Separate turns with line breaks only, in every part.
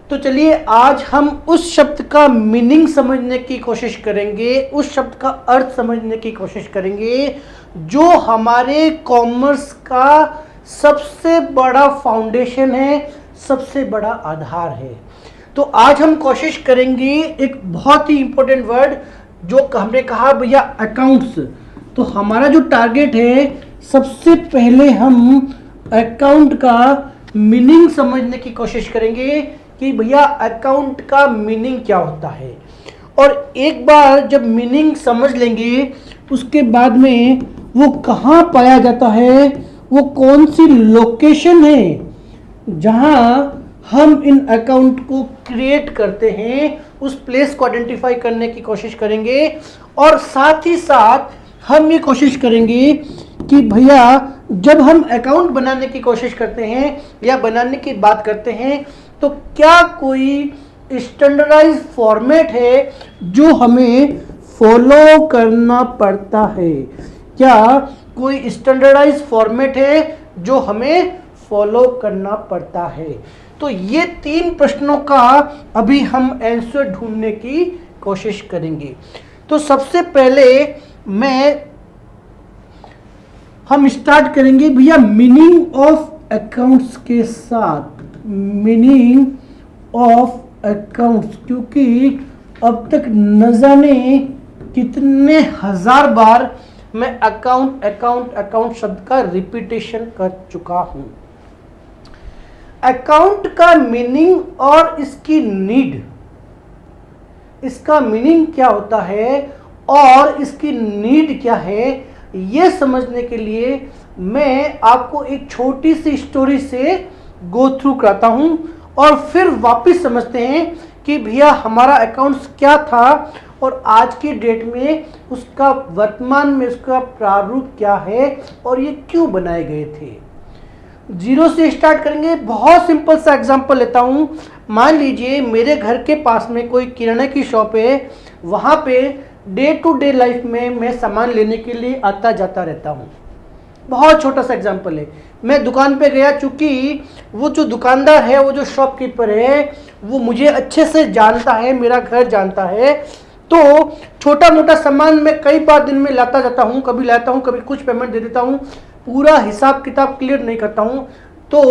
तो चलिए आज हम उस शब्द का मीनिंग समझने की कोशिश करेंगे, उस शब्द का अर्थ समझने की कोशिश करेंगे जो हमारे कॉमर्स का सबसे बड़ा फाउंडेशन है, सबसे बड़ा आधार है। तो आज हम कोशिश करेंगे एक बहुत ही इंपॉर्टेंट वर्ड जो हमने कहा भैया अकाउंट्स। तो हमारा जो टारगेट है, सबसे पहले हम अकाउंट का मीनिंग समझने की कोशिश करेंगे कि भैया अकाउंट का मीनिंग क्या होता है। और एक बार जब मीनिंग समझ लेंगे उसके बाद में वो कहाँ पाया जाता है, वो कौन सी लोकेशन है जहाँ हम इन अकाउंट को क्रिएट करते हैं, उस प्लेस को आइडेंटिफाई करने की कोशिश करेंगे। और साथ ही साथ हम ये कोशिश करेंगे कि भैया जब हम अकाउंट बनाने की कोशिश करते हैं या बनाने की बात करते हैं तो क्या कोई स्टैंडर्डाइज फॉर्मेट है जो हमें फॉलो करना पड़ता है, क्या कोई स्टैंडर्डाइज फॉर्मेट है जो हमें फॉलो करना पड़ता है। तो ये 3 प्रश्नों का अभी हम आंसर ढूंढने की कोशिश करेंगे। तो सबसे पहले हम स्टार्ट करेंगे भैया मीनिंग ऑफ अकाउंट्स के साथ। मीनिंग ऑफ अकाउंट्स, क्योंकि अब तक न जाने कितने हजार बार मैं अकाउंट अकाउंट अकाउंट शब्द का रिपीटेशन कर चुका हूं। अकाउंट का मीनिंग और इसकी नीड, इसका मीनिंग क्या होता है और इसकी नीड क्या है, यह समझने के लिए मैं आपको एक छोटी सी स्टोरी से गो थ्रू कराता हूं और फिर वापस समझते हैं कि भैया हमारा अकाउंट्स क्या था और आज की डेट में उसका वर्तमान में उसका प्रारूप क्या है और ये क्यों बनाए गए थे। जीरो से स्टार्ट करेंगे। बहुत सिंपल सा एग्जांपल लेता हूं। मान लीजिए मेरे घर के पास में कोई किराने की शॉप है, वहां पे डे टू डे लाइफ में मैं सामान लेने के लिए आता जाता रहता हूं। बहुत छोटा सा एग्जांपल है, मैं दुकान पे गया, चूंकि वो जो दुकानदार है, वो जो शॉपकीपर है, वो मुझे अच्छे से जानता है, मेरा घर जानता है, तो छोटा मोटा सामान मैं कई बार दिन में लाता जाता हूँ, कभी लाता हूँ, कभी कुछ पेमेंट दे देता हूँ, पूरा हिसाब किताब क्लियर नहीं करता हूँ। तो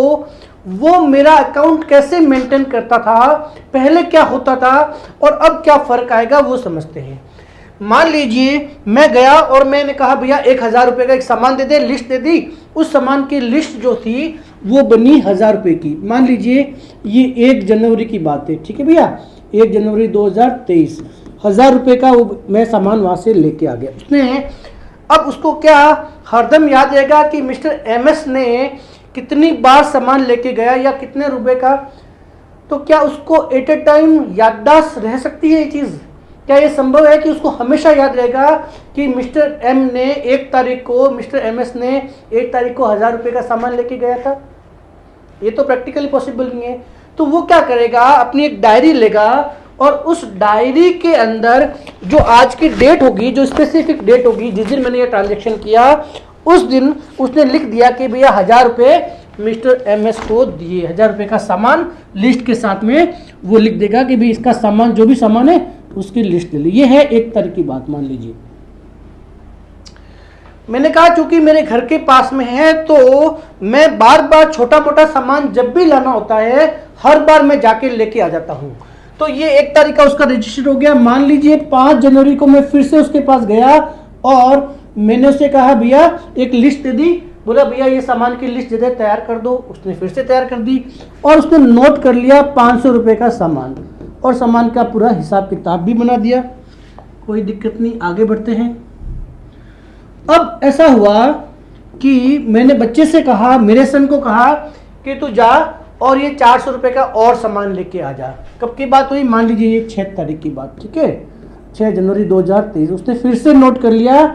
वो मेरा अकाउंट कैसे मेंटेन करता था, पहले क्या होता था और अब क्या फ़र्क आएगा वो समझते हैं। मान लीजिए मैं गया और मैंने कहा भैया 1000 रुपये का एक सामान दे दे, लिस्ट दे दी। उस सामान की लिस्ट जो थी वो बनी 1000 रुपये की। मान लीजिए ये 1 जनवरी की बात है, ठीक है भैया, 1 जनवरी 2023। 1000 रुपये का वो मैं सामान वहाँ से लेके आ गया। उसने अब उसको क्या हरदम याद रहेगा कि मिस्टर MS ने कितनी बार सामान लेके गया या कितने रुपए का, तो क्या उसको एट ए टाइम याददाश्त रह सकती है ये चीज़? क्या ये संभव है कि उसको हमेशा याद रहेगा कि मिस्टर M ने 1 तारीख को, मिस्टर MS ने 1 तारीख को 1000 रुपये का सामान लेके गया था? ये तो प्रैक्टिकली पॉसिबल नहीं है। तो वो क्या करेगा, अपनी एक डायरी लेगा और उस डायरी के अंदर जो आज की डेट होगी, जो स्पेसिफिक डेट होगी जिस दिन मैंने ये ट्रांजेक्शन किया, उस दिन उसने लिख दिया कि भैया 1000 रुपये मिस्टर MS को दिए। 1000 रुपये का सामान लिस्ट के साथ में वो लिख देगा कि भाई इसका सामान, जो भी सामान है उसकी लिस्ट ले ली। ये है एक तरह की बात। मान लीजिए मैंने कहा चूंकि मेरे घर के पास में है तो मैं बार बार छोटा मोटा सामान जब भी लाना होता है हर बार मैं जाके लेके आ जाता हूं। तो ये 1 तारीख का उसका रजिस्टर हो गया। मान लीजिए 5 जनवरी को मैं फिर से उसके पास गया और मैंने उससे कहा भैया एक लिस्ट दे दी। बोला भैया ये सामान की लिस्ट दे दे, तैयार कर दो। उसने फिर से तैयार कर दी और उसने नोट कर लिया 500 रुपये का सामान और सामान का पूरा हिसाब किताब भी बना दिया। कोई दिक्कत नहीं, आगे बढ़ते हैं। अब ऐसा हुआ कि मैंने बच्चे से कहा, मेरे सन को कहा कि तू जा और ये 400 रुपये का और सामान लेके आ जा। कब की बात हुई? मान लीजिए ये 6 तारीख की बात, ठीक है, 6 जनवरी 2023। उसने फिर से नोट कर लिया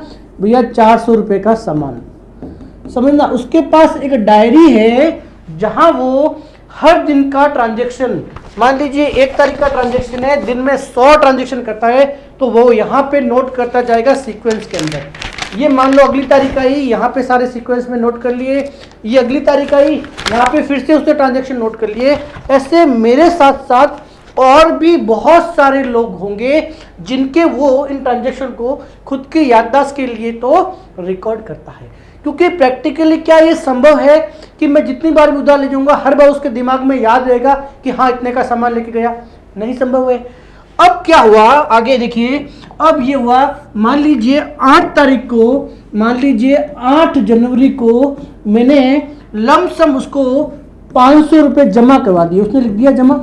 भैया 400 रुपये का सामान। समझना, उसके पास एक डायरी है जहां वो हर दिन का ट्रांजेक्शन, मान लीजिए 1 तारीख का ट्रांजेक्शन है, दिन में 100 ट्रांजेक्शन करता है, तो वो यहाँ पे नोट करता जाएगा सीक्वेंस के अंदर। ये मान लो अगली तारीख आई, यहाँ पे सारे सीक्वेंस में नोट कर लिए, ये अगली तारीख आई, यहाँ पे फिर से उसने ट्रांजैक्शन नोट कर लिए। ऐसे मेरे साथ साथ और भी बहुत सारे लोग होंगे जिनके वो इन ट्रांजैक्शन को खुद की याददाश्त के लिए तो रिकॉर्ड करता है, क्योंकि प्रैक्टिकली क्या ये संभव है कि मैं जितनी बार भी उधार ले जाऊंगा हर बार उसके दिमाग में याद रहेगा कि हाँ इतने का सामान लेके गया? नहीं संभव है। अब क्या हुआ आगे देखिए, अब ये हुआ मान लीजिए 8 तारीख को, मान लीजिए 8 जनवरी को मैंने लमसम उसको 500 रुपए जमा करवा दिए, उसने लिख दिया जमा।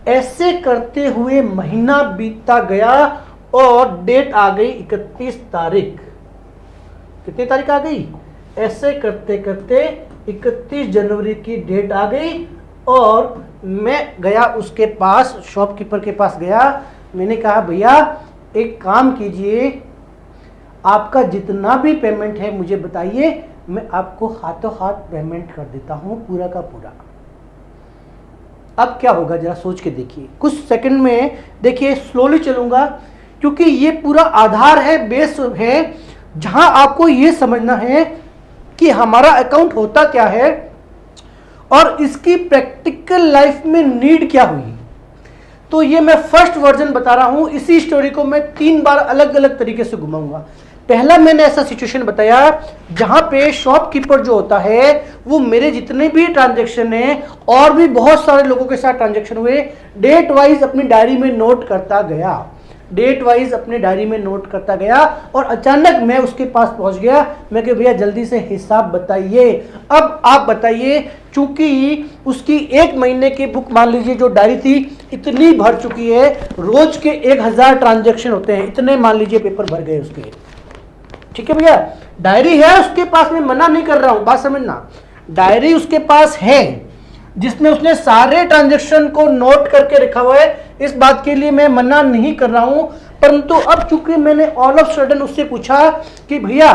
ऐसे करते हुए महीना बीतता गया और डेट आ गई 31 तारीख। कितनी तारीख आ गई? ऐसे करते करते 31 जनवरी की डेट आ गई और मैं गया उसके पास, शॉपकीपर के पास गया। मैंने कहा भैया एक काम कीजिए, आपका जितना भी पेमेंट है मुझे बताइए, मैं आपको हाथों हाथ पेमेंट कर देता हूं पूरा का पूरा। अब क्या होगा जरा सोच के देखिए, कुछ सेकंड में देखिए, स्लोली चलूंगा क्योंकि ये पूरा आधार है, बेस है, जहां आपको ये समझना है कि हमारा अकाउंट होता क्या है और इसकी प्रैक्टिकल लाइफ में नीड क्या हुई। तो ये मैं फर्स्ट वर्जन बता रहा हूं, इसी स्टोरी को मैं 3 बार अलग अलग तरीके से घुमाऊंगा। पहला मैंने ऐसा सिचुएशन बताया जहां पे शॉपकीपर जो होता है वो मेरे जितने भी ट्रांजैक्शन है और भी बहुत सारे लोगों के साथ ट्रांजैक्शन हुए, डेट वाइज अपनी डायरी में नोट करता गया, डेट वाइज अपने डायरी में नोट करता गया और अचानक मैं उसके पास पहुंच गया। मैं कहा भैया जल्दी से हिसाब बताइए। अब आप बताइए, चूंकि उसकी 1 महीने की बुक मान लीजिए जो डायरी थी इतनी भर चुकी है, रोज के 1000 ट्रांजैक्शन होते हैं, इतने मान लीजिए पेपर भर गए उसके। ठीक है भैया, डायरी है उसके पास, मैं मना नहीं कर रहा हूं, बात समझना, डायरी उसके पास है जिसमें उसने सारे ट्रांजैक्शन को नोट करके रखा हुआ है, इस बात के लिए मैं मना नहीं कर रहा हूं। परंतु अब चूंकि मैंने ऑल ऑफ सडन उससे पूछा कि भैया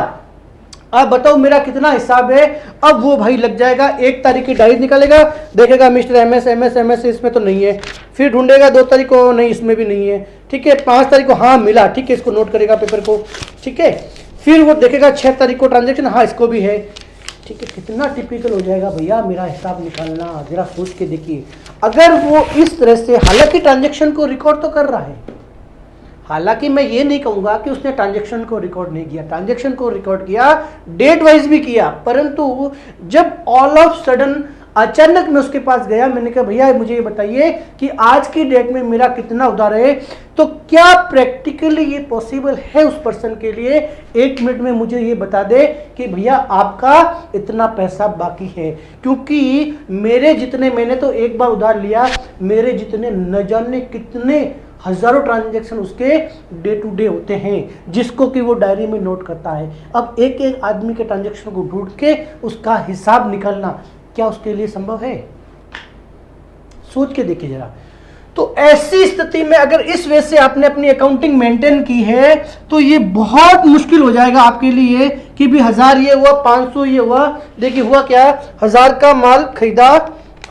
आप बताओ मेरा कितना हिसाब है, अब वो भाई लग जाएगा, 1 तारीख की डायरी निकालेगा, देखेगा मिस्टर एमएस एमएस एमएस इसमें तो नहीं है, फिर ढूंढेगा 2 तारीख को, नहीं इसमें भी नहीं है, ठीक है 5 तारीख को हाँ मिला, ठीक है इसको नोट करेगा पेपर को, ठीक है फिर वो देखेगा 6 तारीख को ट्रांजैक्शन, हाँ इसको भी है, ठीक है। कितना टिपिकल हो जाएगा भैया मेरा हिसाब निकालना, जरा सोच के देखिए। अगर वो इस तरह से, हालांकि ट्रांजैक्शन को रिकॉर्ड तो कर रहा है, हालांकि मैं ये नहीं कहूंगा कि उसने ट्रांजैक्शन को रिकॉर्ड नहीं किया, ट्रांजैक्शन को रिकॉर्ड किया, डेट वाइज भी किया, परंतु जब ऑल ऑफ सडन अचानक मैं उसके पास गया, मैंने कहा भैया मुझे ये बताइए कि आज की डेट में मेरा कितना उधार है, तो क्या प्रैक्टिकली ये पॉसिबल है उस पर्सन के लिए 1 मिनट में मुझे ये बता दे कि भैया आपका इतना पैसा बाकी है। क्योंकि मेरे जितने, मैंने तो एक बार उधार लिया, मेरे जितने न जाने कितने हजारों ट्रांजैक्शन उसके डे टू डे होते हैं जिसको कि वो डायरी में नोट करता है। अब एक एक आदमी के ट्रांजैक्शन को ढूंढ के उसका हिसाब निकालना क्या उसके लिए संभव है? सोच के देखिए जरा। तो ऐसी स्थिति में अगर इस वे से आपने अपनी अकाउंटिंग मेंटेन की है तो ये बहुत मुश्किल हो जाएगा आपके लिए कि भी 1000 ये हुआ, 500 ये हुआ। देखिए हुआ क्या, 1000 का माल खरीदा,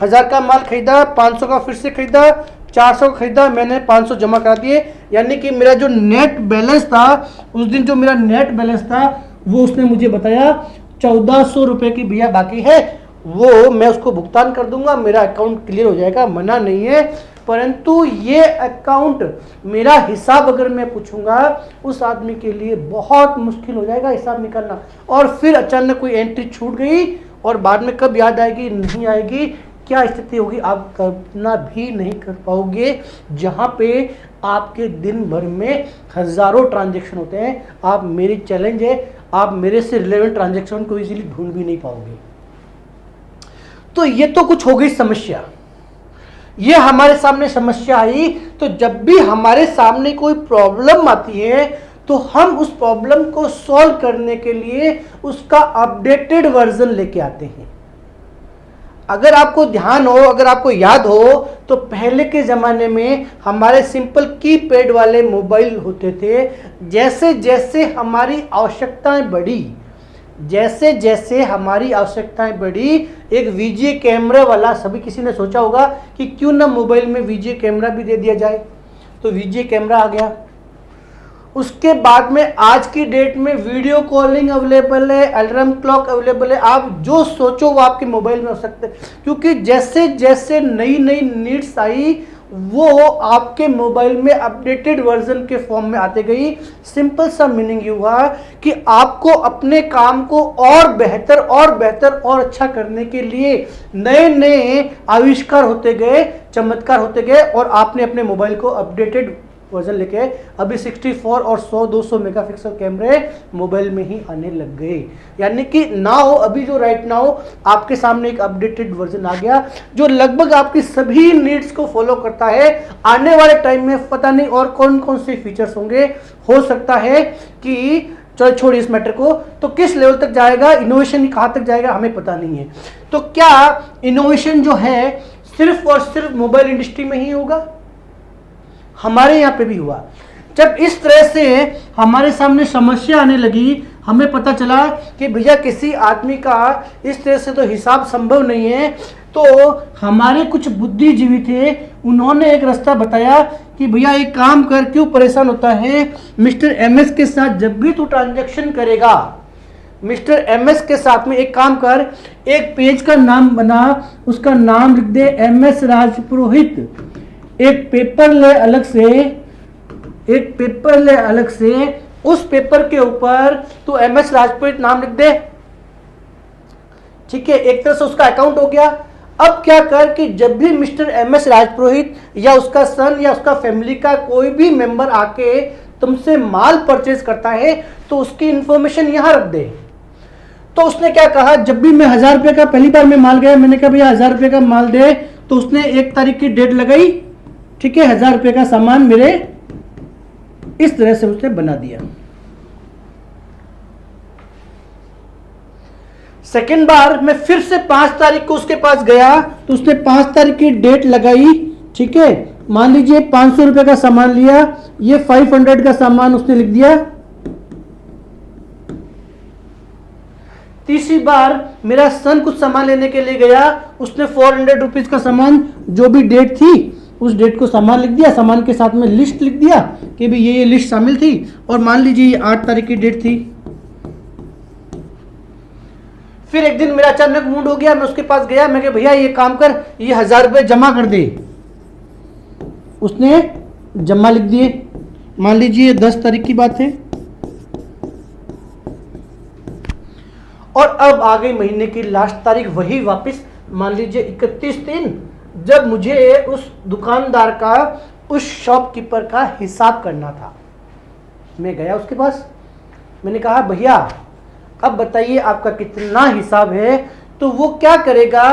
1000 का माल खरीदा, 500 का फिर से खरीदा, 400 का खरीदा, मैंने 500 जमा करा दिए, यानी कि मेरा जो नेट बैलेंस था उस दिन, जो मेरा नेट बैलेंस था वो उसने मुझे बताया 1400 रुपए की भैया बाकी है, वो मैं उसको भुगतान कर दूंगा, मेरा अकाउंट क्लियर हो जाएगा, मना नहीं है। परंतु ये अकाउंट, मेरा हिसाब अगर मैं पूछूंगा उस आदमी के लिए बहुत मुश्किल हो जाएगा हिसाब निकालना। और फिर अचानक कोई एंट्री छूट गई और बाद में कब याद आएगी, नहीं आएगी, क्या स्थिति होगी आप कल्पना भी नहीं कर पाओगे। जहां पे आपके दिन भर में हजारों ट्रांजैक्शन होते हैं, आप, मेरी चैलेंज है, आप मेरे से रिलेवेंट ट्रांजैक्शन को इजीली ढूंढ भी नहीं पाओगे। तो ये तो कुछ हो गई समस्या, ये हमारे सामने समस्या आई। तो जब भी हमारे सामने कोई प्रॉब्लम आती है तो हम उस प्रॉब्लम को सॉल्व करने के लिए उसका अपडेटेड वर्जन लेके आते हैं। अगर आपको ध्यान हो, अगर आपको याद हो, तो पहले के ज़माने में हमारे सिंपल कीपैड वाले मोबाइल होते थे। जैसे जैसे हमारी आवश्यकताएं बढ़ी, जैसे जैसे हमारी आवश्यकताएं बढ़ी, एक वीजे कैमरा वाला, सभी किसी ने सोचा होगा कि क्यों ना मोबाइल में वीजे कैमरा भी दे दिया जाए, तो वीजे कैमरा आ गया। उसके बाद में आज की डेट में वीडियो कॉलिंग अवेलेबल है, अलार्म क्लॉक अवेलेबल है, आप जो सोचो वो आपके मोबाइल में हो सकते हैं, क्योंकि जैसे जैसे नई नई नीड्स आई वो आपके मोबाइल में अपडेटेड वर्जन के फॉर्म में आते गई। सिंपल सा मीनिंग ये हुआ कि आपको अपने काम को और बेहतर और अच्छा करने के लिए नए नए आविष्कार होते गए, चमत्कार होते गए, और आपने अपने मोबाइल को अपडेटेड वर्जन लेके अभी 64 और 100-200 मेगापिक्सल कैमरे मोबाइल में ही आने लग गए। यानी कि नाउ अभी जो राइट नाउ आपके सामने एक अपडेटेड वर्जन आ गया जो लगभग आपकी सभी नीड्स को फॉलो करता है। आने वाले टाइम में पता नहीं और कौन कौन से फीचर्स होंगे, हो सकता है कि चलो छोड़िए इस मैटर को, तो किस लेवल तक जाएगा इनोवेशन, कहां तक जाएगा हमें पता नहीं है। तो क्या इनोवेशन जो है सिर्फ और सिर्फ मोबाइल इंडस्ट्री में ही होगा? हमारे यहाँ पे भी हुआ। जब इस तरह से हमारे सामने समस्या आने लगी, हमें पता चला कि भैया किसी आदमी का इस तरह से तो हिसाब संभव नहीं है, तो हमारे कुछ बुद्धिजीवी थे, उन्होंने एक रास्ता बताया कि भैया एक काम कर, क्यों परेशान होता है, मिस्टर एमएस के साथ जब भी तू ट्रांजैक्शन करेगा, मिस्टर एमएस के साथ में एक काम कर, एक पेज का नाम बना, उसका नाम लिख दे एमएस राजपुरोहित, एक पेपर ले अलग से, उस पेपर के ऊपर तू एमएस राजपुरोहित नाम लिख दे। ठीक है, एक तरह से उसका अकाउंट हो गया। अब क्या कर कि जब भी मिस्टर एमएस राजपुरोहित या उसका सन या उसका फैमिली का कोई भी मेंबर आके तुमसे माल परचेज करता है तो उसकी इंफॉर्मेशन यहां रख दे। तो उसने क्या कहा, जब भी मैं 1000 रुपये का पहली बार में माल गया, मैंने कहा भैया 1000 रुपये का माल दे, तो उसने 1 तारीख की डेट लगाई। ठीक है, 1000 रुपये का सामान मेरे इस तरह से उसने बना दिया। सेकेंड बार मैं फिर से 5 तारीख को उसके पास गया तो उसने 5 तारीख की डेट लगाई। ठीक है, मान लीजिए 500 रुपए का सामान लिया, ये 500 का सामान उसने लिख दिया। तीसरी बार मेरा सन कुछ सामान लेने के लिए गया, उसने 400 रुपीज का सामान, जो भी डेट थी उस डेट को सामान लिख दिया, सामान के साथ में लिस्ट लिख दिया कि भी ये लिस्ट शामिल थी, और मान लीजिए ये 8 तारीख की डेट थी। फिर एक दिन मेरा अचानक मूड हो गया, मैं उसके पास गया, मैं कहा भैया ये काम कर, ये 1000 रुपये जमा कर दे। उसने जमा लिख दिए। मान लीजिए 10 तारीख की बात है, और अब आ गई महीने की लास्ट तारीख, वही वापस मान लीजिए 31 जब मुझे उस दुकानदार का, उस शॉपकीपर का हिसाब करना था। मैं गया उसके पास, मैंने कहा भैया अब बताइए आपका कितना हिसाब है। तो वो क्या करेगा,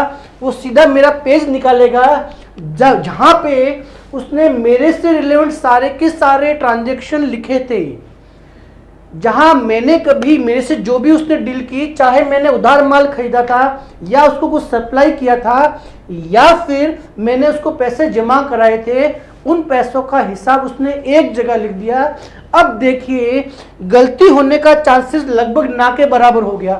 वो सीधा मेरा पेज निकालेगा जहां पे उसने मेरे से रिलेवेंट सारे के सारे ट्रांजैक्शन लिखे थे, जहां मैंने कभी मेरे से जो भी उसने डील की, चाहे मैंने उधार माल खरीदा था या उसको कुछ सप्लाई किया था या फिर मैंने उसको पैसे जमा कराए थे, उन पैसों का हिसाब उसने एक जगह लिख दिया। अब देखिए गलती होने का चांसेस लगभग ना के बराबर हो गया।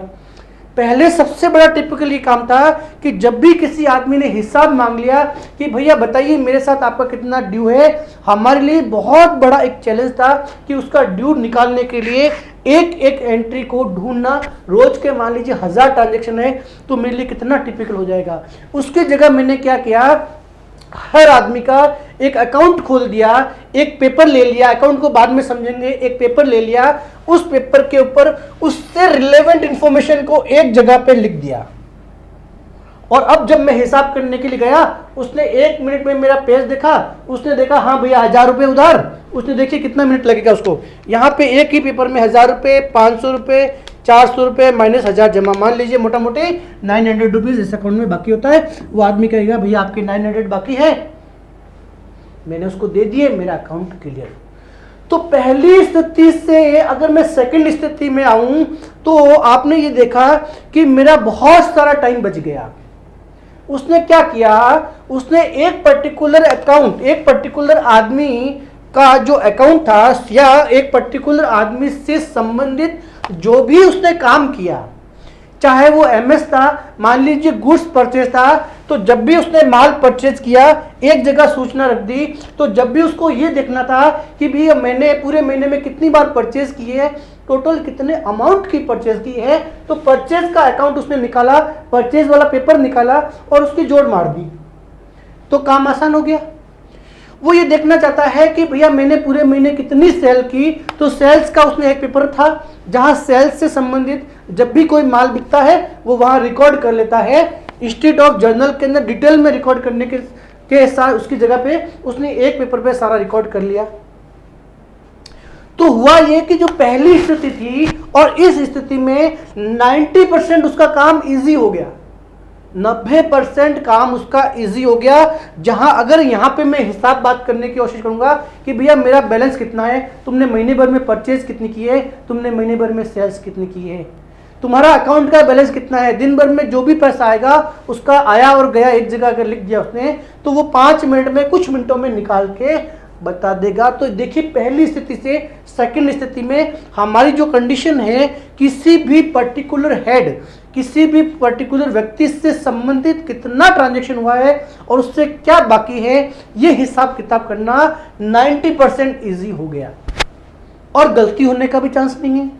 पहले सबसे बड़ा टिपिकल ये काम था कि जब भी किसी आदमी ने हिसाब मांग लिया कि भैया बताइए मेरे साथ आपका कितना ड्यू है, हमारे लिए बहुत बड़ा एक चैलेंज था कि उसका ड्यू निकालने के लिए एक एक एंट्री को ढूंढना। रोज के मान लीजिए 1000 ट्रांजेक्शन है तो मेरे लिए कितना टिपिकल हो जाएगा। उसकी जगह मैंने क्या किया, हर आदमी का एक अकाउंट खोल दिया, एक पेपर ले लिया, अकाउंट को बाद में समझेंगे, एक पेपर ले लिया, उस पेपर के ऊपर उससे रिलेवेंट इंफॉर्मेशन को एक जगह पे लिख दिया। और अब जब मैं हिसाब करने के लिए गया, उसने 1 मिनट में मेरा पेज देखा, उसने देखा हाँ भैया 1000 रुपये उधार, उसने देखिए कितना मिनट लगेगा उसको। यहाँ पे एक ही पेपर में 1000 रुपये, 500 रुपये, 400 रुपये माइनस 1000 जमा, मान लीजिए मोटा मोटी 900 रुपीज इस अकाउंट में बाकी होता है। वो आदमी कहेगा भैया आपके 900 बाकी है, मैंने उसको दे दिए, मेरा अकाउंट क्लियर। तो पहली स्थिति से अगर मैं सेकंड स्थिति में आऊं तो आपने ये देखा कि मेरा बहुत सारा टाइम बच गया। उसने क्या किया, उसने एक पर्टिकुलर अकाउंट, एक पर्टिकुलर आदमी का जो अकाउंट था या एक पर्टिकुलर आदमी से संबंधित जो भी उसने काम किया, चाहे वो एमएस था, मान लीजिए गुड्स परचेज था, तो जब भी उसने माल परचेज किया एक जगह सूचना रख दी, तो जब भी उसको ये देखना था कि भैया मैंने पूरे महीने में कितनी बार परचेज की है, टोटल कितने अमाउंट की परचेज की है, तो परचेज का अकाउंट उसने निकाला, परचेज वाला पेपर निकाला और उसकी जोड़ मार दी, तो काम आसान हो गया। वो ये देखना चाहता है कि भैया मैंने पूरे महीने कितनी सेल की, तो सेल्स का उसमें एक पेपर था जहां सेल्स से संबंधित जब भी कोई माल बिकता है वो वहां रिकॉर्ड कर लेता है। इंस्टीट्यूट ऑफ जर्नल के अंदर डिटेल में रिकॉर्ड करने के साथ उसकी जगह पे उसने एक पेपर पे सारा रिकॉर्ड कर लिया। तो हुआ ये कि जो पहली स्थिति थी और इस स्थिति में 90% उसका काम इजी हो गया, 90% काम उसका इजी हो गया। जहां अगर यहां पे मैं हिसाब बात करने की कोशिश करूंगा कि भैया मेरा बैलेंस कितना है, तुमने महीने भर में परचेज कितनी की है, तुमने महीने भर में सेल्स कितनी की है, तुम्हारा अकाउंट का बैलेंस कितना है, दिन भर में जो भी पैसा आएगा उसका आया और गया एक जगह अगर लिख दिया उसने, तो वो 5 मिनट में कुछ मिनटों में निकाल के बता देगा। तो देखिए पहली स्थिति से सेकंड स्थिति में हमारी जो कंडीशन है, किसी भी पर्टिकुलर हेड, किसी भी पर्टिकुलर व्यक्ति से संबंधित कितना ट्रांजैक्शन हुआ है और उससे क्या बाकी है, ये हिसाब किताब करना 90% इजी हो गया और गलती होने का भी चांस नहीं है।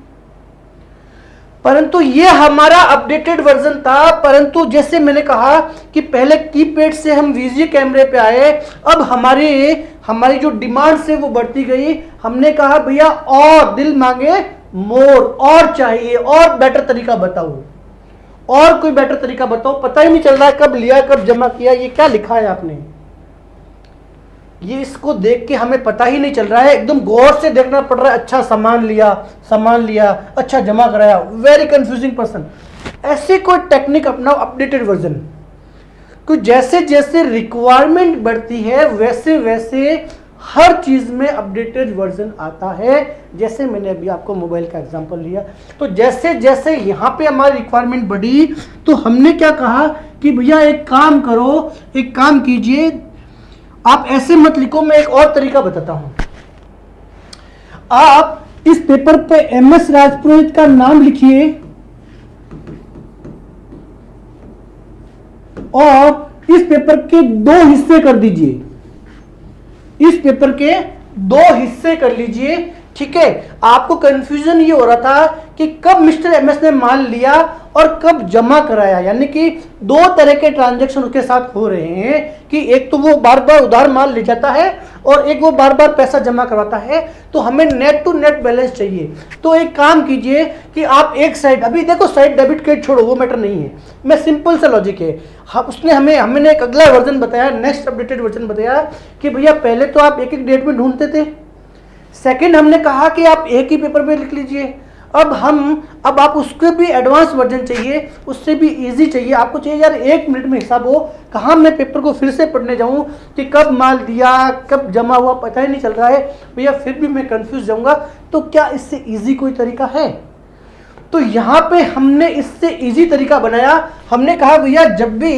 परंतु ये हमारा अपडेटेड वर्जन था। परंतु जैसे मैंने कहा कि पहले कीपैड से हम वीजी कैमरे पे आए, अब हमारी जो डिमांड है वो बढ़ती गई। हमने कहा भैया और दिल मांगे मोर, और चाहिए, और बेटर तरीका बताओ, और कोई बेटर तरीका बताओ। पता ही नहीं चल रहा है कब लिया कब जमा किया, ये क्या लिखा है आपने, ये इसको देख के हमें पता ही नहीं चल रहा है, एकदम गौर से देखना पड़ रहा है। अच्छा सामान लिया, अच्छा जमा कराया, वेरी कंफ्यूजिंग पर्सन। ऐसे कोई टेक्निक अपनाओ अपडेटेड वर्जन, क्योंकि जैसे जैसे रिक्वायरमेंट बढ़ती है वैसे वैसे हर चीज में अपडेटेड वर्जन आता है। जैसे मैंने अभी आपको मोबाइल का एग्जांपल लिया, तो जैसे जैसे यहाँ पे हमारी रिक्वायरमेंट बढ़ी तो हमने क्या कहा कि भैया एक काम करो, एक काम कीजिए, आप ऐसे मत लिखो, मैं एक और तरीका बताता हूं। आप इस पेपर पे एमएस राजपुरोहित का नाम लिखिए और इस पेपर के 2 हिस्से कर दीजिए, इस पेपर के 2 हिस्से कर लीजिए, ठीक है। आपको कंफ्यूजन ये हो रहा था कि कब मिस्टर एमएस ने माल लिया और कब जमा कराया, यानी कि 2 तरह के ट्रांजैक्शन उसके साथ हो रहे हैं कि एक तो वो बार बार उधार माल ले जाता है और एक वो बार बार पैसा जमा करवाता है। तो हमें नेट टू नेट बैलेंस चाहिए। तो एक काम कीजिए कि आप एक साइड, अभी देखो साइड डेबिट क्रेडिट छोड़ो, वो मैटर नहीं है, मैं सिंपल सा लॉजिक है। उसने हमने एक अगला वर्जन बताया, नेक्स्ट अपडेटेड वर्जन बताया कि भैया पहले तो आप एक एक डेट में ढूंढते थे, सेकंड हमने कहा कि आप एक ही पेपर पे लिख लीजिए। अब आप उसके भी एडवांस वर्जन चाहिए, उससे भी इजी चाहिए। आपको चाहिए यार 1 मिनट में हिसाब हो, कहाँ मैं पेपर को फिर से पढ़ने जाऊं कि कब माल दिया कब जमा हुआ पता ही नहीं चल रहा है भैया, फिर भी मैं कंफ्यूज जाऊंगा। तो क्या इससे इजी कोई तरीका है? तो यहाँ पे हमने इससे इजी तरीका बनाया। हमने कहा भैया जब भी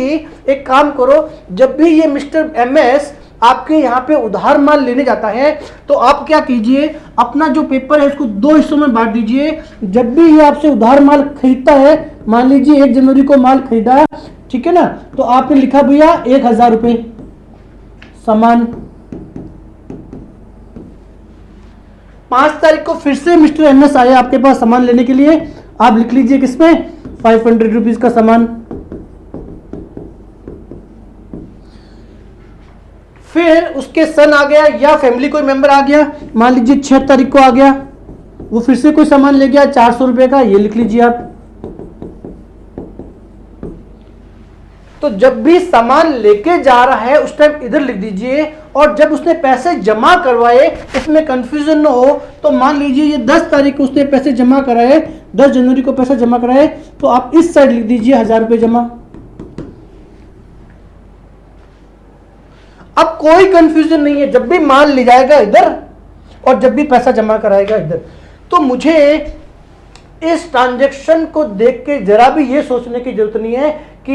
एक काम करो, जब भी ये मिस्टर एमएस आपके यहाँ पे उधार माल लेने जाता है तो आप क्या कीजिए, अपना जो पेपर है उसको 2 हिस्सों में बांट दीजिए। जब भी ये आपसे उधार माल खरीदता है, मान लीजिए 1 जनवरी को माल खरीदा, ठीक है ना, तो आपने लिखा भैया 1000 रुपए सामान। 5 तारीख को फिर से मिस्टर एमएस आए आपके पास सामान लेने के लिए, आप लिख लीजिए किसमें 500 रुपीज का सामान। फिर उसके सन आ गया या फैमिली कोई मेंबर आ गया, मान लीजिए 6 तारीख को आ गया, वो फिर से कोई सामान ले गया 400 रुपए का, ये लिख लीजिए आप। तो जब भी सामान लेके जा रहा है उस टाइम इधर लिख दीजिए, और जब उसने पैसे जमा करवाए इसमें कंफ्यूजन ना हो, तो मान लीजिए ये 10 तारीख को उसने पैसे जमा कराए, 10 जनवरी को पैसा जमा कराए, तो आप इस साइड लिख दीजिए 1000 रुपए जमा। अब कोई कंफ्यूजन नहीं है, जब भी माल ले जाएगा इधर और जब भी पैसा जमा कराएगा इधर। तो मुझे इस ट्रांजैक्शन को देख के जरा भी ये सोचने की जरूरत नहीं है कि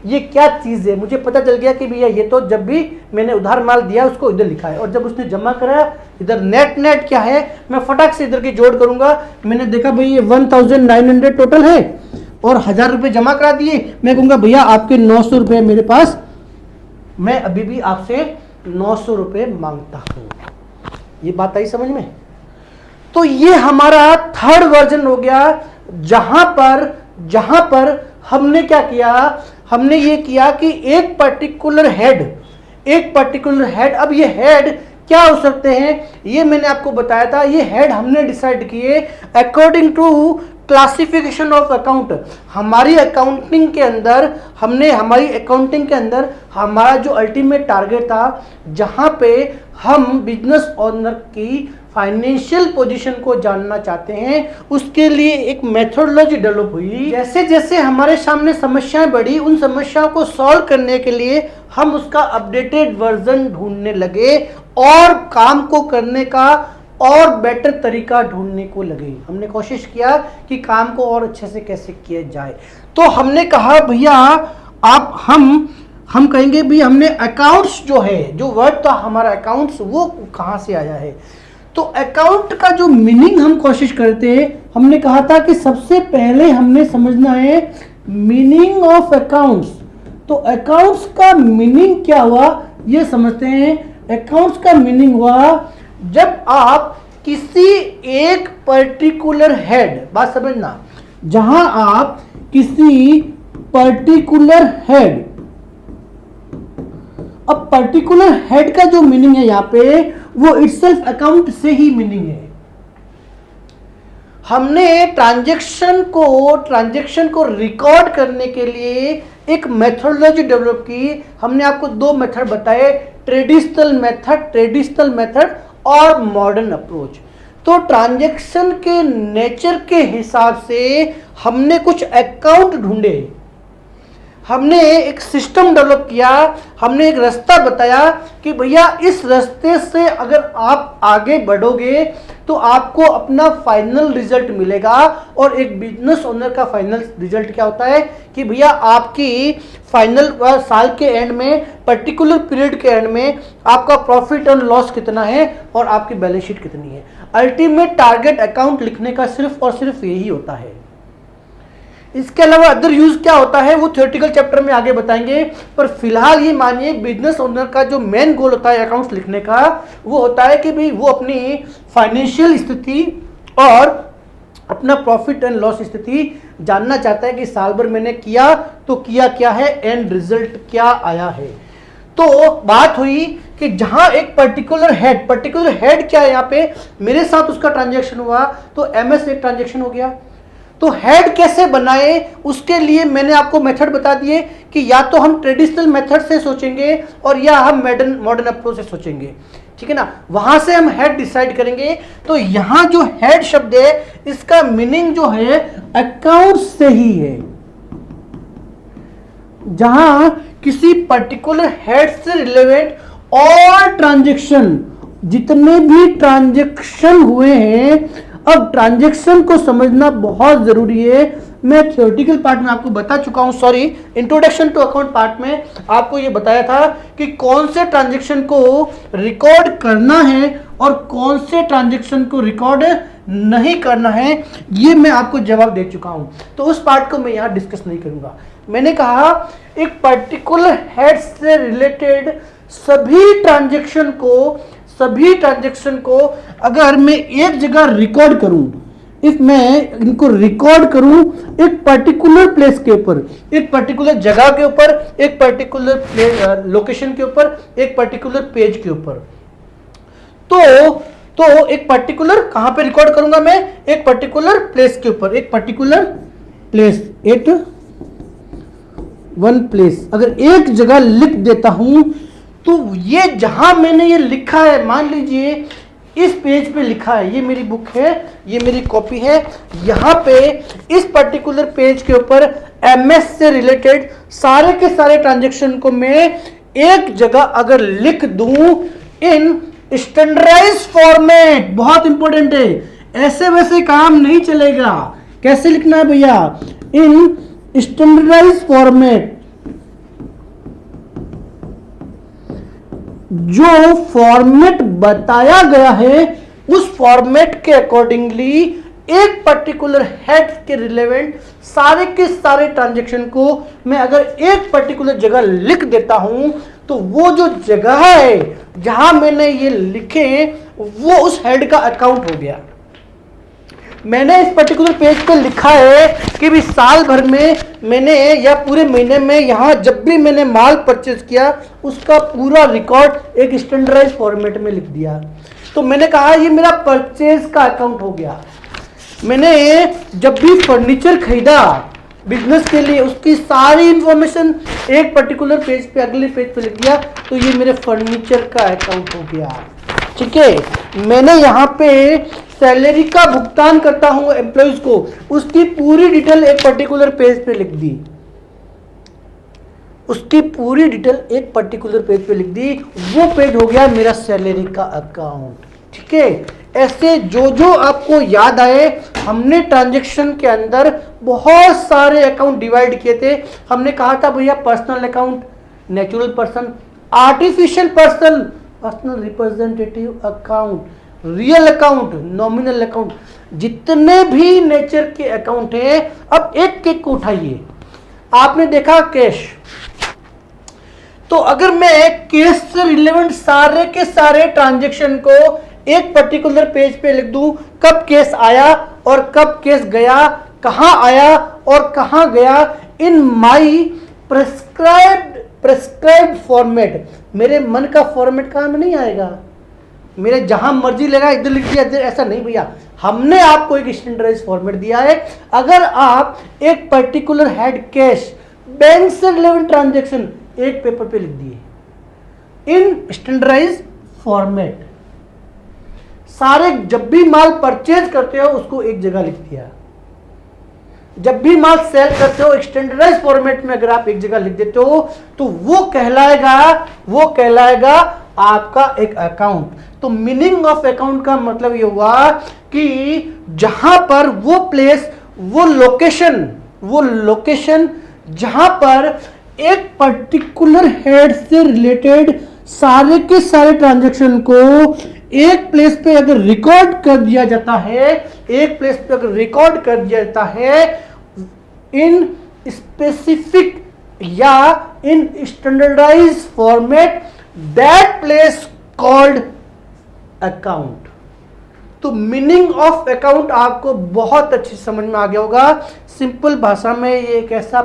ये क्या चीज है। मुझे पता चल गया कि भैया ये तो जब भी मैंने उधार माल दिया उसको इधर लिखा है, और जब उसने जमा कराया इधर नेट क्या है, मैं फटाक से इधर की जोड़ करूंगा। मैंने देखा भाई ये 1900 टोटल है, और 1000 रुपये जमा करा दिए, मैं कहूँगा भैया आपके 900 रुपये मेरे पास, मैं अभी भी आपसे 900 रुपये मांगता हूँ। ये बात आई समझ में? तो ये हमारा थर्ड वर्जन हो गया, जहां पर हमने क्या किया, हमने ये किया कि एक पर्टिकुलर हेड, अब ये हेड क्या हो सकते हैं, ये मैंने आपको बताया था। ये हेड हमने डिसाइड किए according to classification of account. हमारी अकाउंटिंग के अंदर हमारा जो अल्टीमेट टारगेट था, जहां पे हम बिजनेस ओनर की फाइनेंशियल पोजीशन को जानना चाहते हैं, उसके लिए एक मेथोडोलॉजी डेवलप हुई। जैसे जैसे हमारे सामने समस्याएं बढ़ी, उन समस्याओं को सॉल्व करने के लिए हम उसका अपडेटेड वर्जन ढूंढने लगे और काम को करने का और बेटर तरीका ढूंढने को लगे। हमने कोशिश किया कि काम को और अच्छे से कैसे किया जाए। तो हमने कहा भैया आप हम कहेंगे भी हमने अकाउंट्स जो है, जो वर्ड था हमारा अकाउंट्स, वो कहाँ से आया है। तो अकाउंट का जो मीनिंग हम कोशिश करते हैं, हमने कहा था कि सबसे पहले हमने समझना है मीनिंग ऑफ अकाउंट्स। तो अकाउंट्स का मीनिंग क्या हुआ ये समझते हैं। अकाउंट्स का मीनिंग हुआ जब आप किसी एक पर्टिकुलर हेड, बात समझना, जहां आप किसी पर्टिकुलर हेड, अब पर्टिकुलर हेड का जो मीनिंग है यहां पे, वो इटसेल्फ अकाउंट से ही मीनिंग है। हमने ट्रांजैक्शन को रिकॉर्ड करने के लिए एक मेथोडोलॉजी डेवलप की। हमने आपको 2 मेथड बताए, ट्रेडिशनल मेथड और मॉडर्न अप्रोच। तो ट्रांजैक्शन के नेचर के हिसाब से हमने कुछ अकाउंट ढूंढे, हमने एक सिस्टम डेवलप किया, हमने एक रास्ता बताया कि भैया इस रास्ते से अगर आप आगे बढ़ोगे तो आपको अपना फाइनल रिजल्ट मिलेगा। और एक बिजनेस ओनर का फाइनल रिजल्ट क्या होता है कि भैया आपकी फाइनल साल के एंड में, पर्टिकुलर पीरियड के एंड में आपका प्रॉफिट एंड लॉस कितना है और आपकी बैलेंस शीट कितनी है। अल्टीमेट टारगेट अकाउंट लिखने का सिर्फ और सिर्फ यही होता है। इसके अलावा अदर यूज क्या होता है वो थ्योरेटिकल चैप्टर में आगे बताएंगे, पर फिलहाल ये मानिए बिजनेस ओनर का जो मेन गोल होता है अकाउंट्स लिखने का, वो होता है कि भाई वो अपनी फाइनेंशियल स्थिति और अपना प्रॉफिट एंड लॉस स्थिति जानना चाहता है कि साल भर मैंने किया तो किया क्या है, एंड रिजल्ट क्या आया है। तो बात हुई कि जहां एक पर्टिकुलर हेड क्या है, यहाँ पे मेरे साथ उसका ट्रांजैक्शन हुआ तो एमएस एक ट्रांजैक्शन हो गया। तो हेड कैसे बनाए उसके लिए मैंने आपको मेथड बता दिए कि या तो हम ट्रेडिशनल मेथड से सोचेंगे और या हम मॉडर्न अप्रोच से सोचेंगे, ठीक है ना। वहां से हम हेड डिसाइड करेंगे। तो यहां जो हेड शब्द है इसका मीनिंग जो है अकाउंट से ही है। जहां किसी पर्टिकुलर हेड से रिलेवेंट और ट्रांजैक्शन, जितने भी ट्रांजैक्शन हुए हैं, अब ट्रांजैक्शन को समझना बहुत जरूरी है। मैं थ्योरेटिकल पार्ट में आपको बता चुका हूं, sorry introduction to account part में आपको यह बताया था कि कौन से ट्रांजैक्शन को रिकॉर्ड करना है और कौन से ट्रांजैक्शन को रिकॉर्ड नहीं करना है, ये मैं आपको जवाब दे चुका हूं। तो उस पार्ट को मैं यहां डिस्कस नहीं करूंगा। मैंने कहा एक पर्टिकुलर हेड से रिलेटेड सभी ट्रांजैक्शन को अगर मैं एक जगह रिकॉर्ड करूं, इफ मैं इनको रिकॉर्ड करूं एक पर्टिकुलर प्लेस के ऊपर, एक पर्टिकुलर जगह के ऊपर, एक पर्टिकुलर लोकेशन के ऊपर, एक पर्टिकुलर पेज के ऊपर, तो एक पर्टिकुलर कहां पे रिकॉर्ड करूंगा मैं, एक पर्टिकुलर प्लेस के ऊपर, एक particular place, at one place. अगर एक जगह लिख देता हूं तो ये जहां मैंने ये लिखा है, मान लीजिए इस पेज पे लिखा है, ये मेरी बुक है, ये मेरी कॉपी है, यहां पे इस पर्टिकुलर पेज के ऊपर एमएस से रिलेटेड सारे के सारे ट्रांजैक्शन को मैं एक जगह अगर लिख दूं इन स्टैंडर्डाइज फॉर्मेट, बहुत इंपॉर्टेंट है, ऐसे वैसे काम नहीं चलेगा। कैसे लिखना है भैया, इन स्टैंडर्डाइज फॉर्मेट। जो फॉर्मेट बताया गया है उस फॉर्मेट के अकॉर्डिंगली एक पर्टिकुलर हेड के रिलेवेंट सारे के सारे ट्रांजेक्शन को मैं अगर एक पर्टिकुलर जगह लिख देता हूं तो वो जो जगह है जहां मैंने ये लिखे वो उस हेड का अकाउंट हो गया। मैंने इस पर्टिकुलर पेज पे लिखा है कि भी साल भर में मैंने या पूरे महीने में यहां जब भी मैंने माल परचेज किया उसका पूरा रिकॉर्ड एक स्टैंडर्डाइज फॉर्मेट में लिख दिया। तो मैंने कहा ये मेरा परचेज का अकाउंट हो गया। मैंने जब भी फर्नीचर खरीदा बिजनेस के लिए उसकी सारी इंफॉर्मेशन एक पर्टिकुलर पेज पे अगले पेज पे लिख दिया, तो ये मेरे फर्नीचर का अकाउंट हो गया। ठीक है, मैंने यहाँ पे सैलरी का भुगतान करता हूँ एम्प्लॉइज को, उसकी पूरी डिटेल एक पर्टिकुलर पेज पे लिख दी, उसकी पूरी डिटेल एक पर्टिकुलर पेज पे लिख दी, वो पेज हो गया मेरा सैलरी का अकाउंट। ठीक है, ऐसे जो जो आपको याद आए, हमने ट्रांजैक्शन के अंदर बहुत सारे अकाउंट डिवाइड किए थे। हमने कहा था भैया personal account, natural person, artificial person, personal representative account, real account, nominal account, जितने भी नेचर के अकाउंट हैं अब एक एक को उठाइए। आपने देखा कैश, तो अगर मैं केस से रिलेवेंट सारे के सारे ट्रांजैक्शन को एक पर्टिकुलर पेज पे लिख दूं, कब केस आया और कब केस गया, कहां आया और कहां गया, इन माई प्रेस्क्राइब्ड फॉर्मेट। मेरे मन का फॉर्मेट कहां में नहीं आएगा, मेरे जहां मर्जी लगा इधर लिख दिया इधर, ऐसा नहीं भैया। हमने आपको एक स्टैंडर्डाइज फॉर्मेट दिया है। अगर आप एक पर्टिकुलर हेड कैश बैंक से रिलेवेंट ट्रांजैक्शन एक पेपर पे लिख दिए इन स्टैंडर्डाइज फॉर्मेट, सारे जब भी माल परचेज करते हो उसको एक जगह लिख दिया, जब भी माल सेल करते हो स्टैंडर्डाइज फॉर्मेट में अगर आप एक जगह लिख देते हो तो वो कहलाएगा आपका एक अकाउंट। तो मीनिंग ऑफ अकाउंट का मतलब ये हुआ कि जहां पर वो प्लेस, वो लोकेशन जहां पर एक पर्टिकुलर हेड से रिलेटेड सारे के सारे ट्रांजैक्शन को एक प्लेस पे अगर रिकॉर्ड कर दिया जाता है, इन स्पेसिफिक या in standardize format, that place called account. तो मीनिंग ऑफ अकाउंट आपको बहुत अच्छी समझ में आ गया होगा। सिंपल भाषा में ये एक ऐसा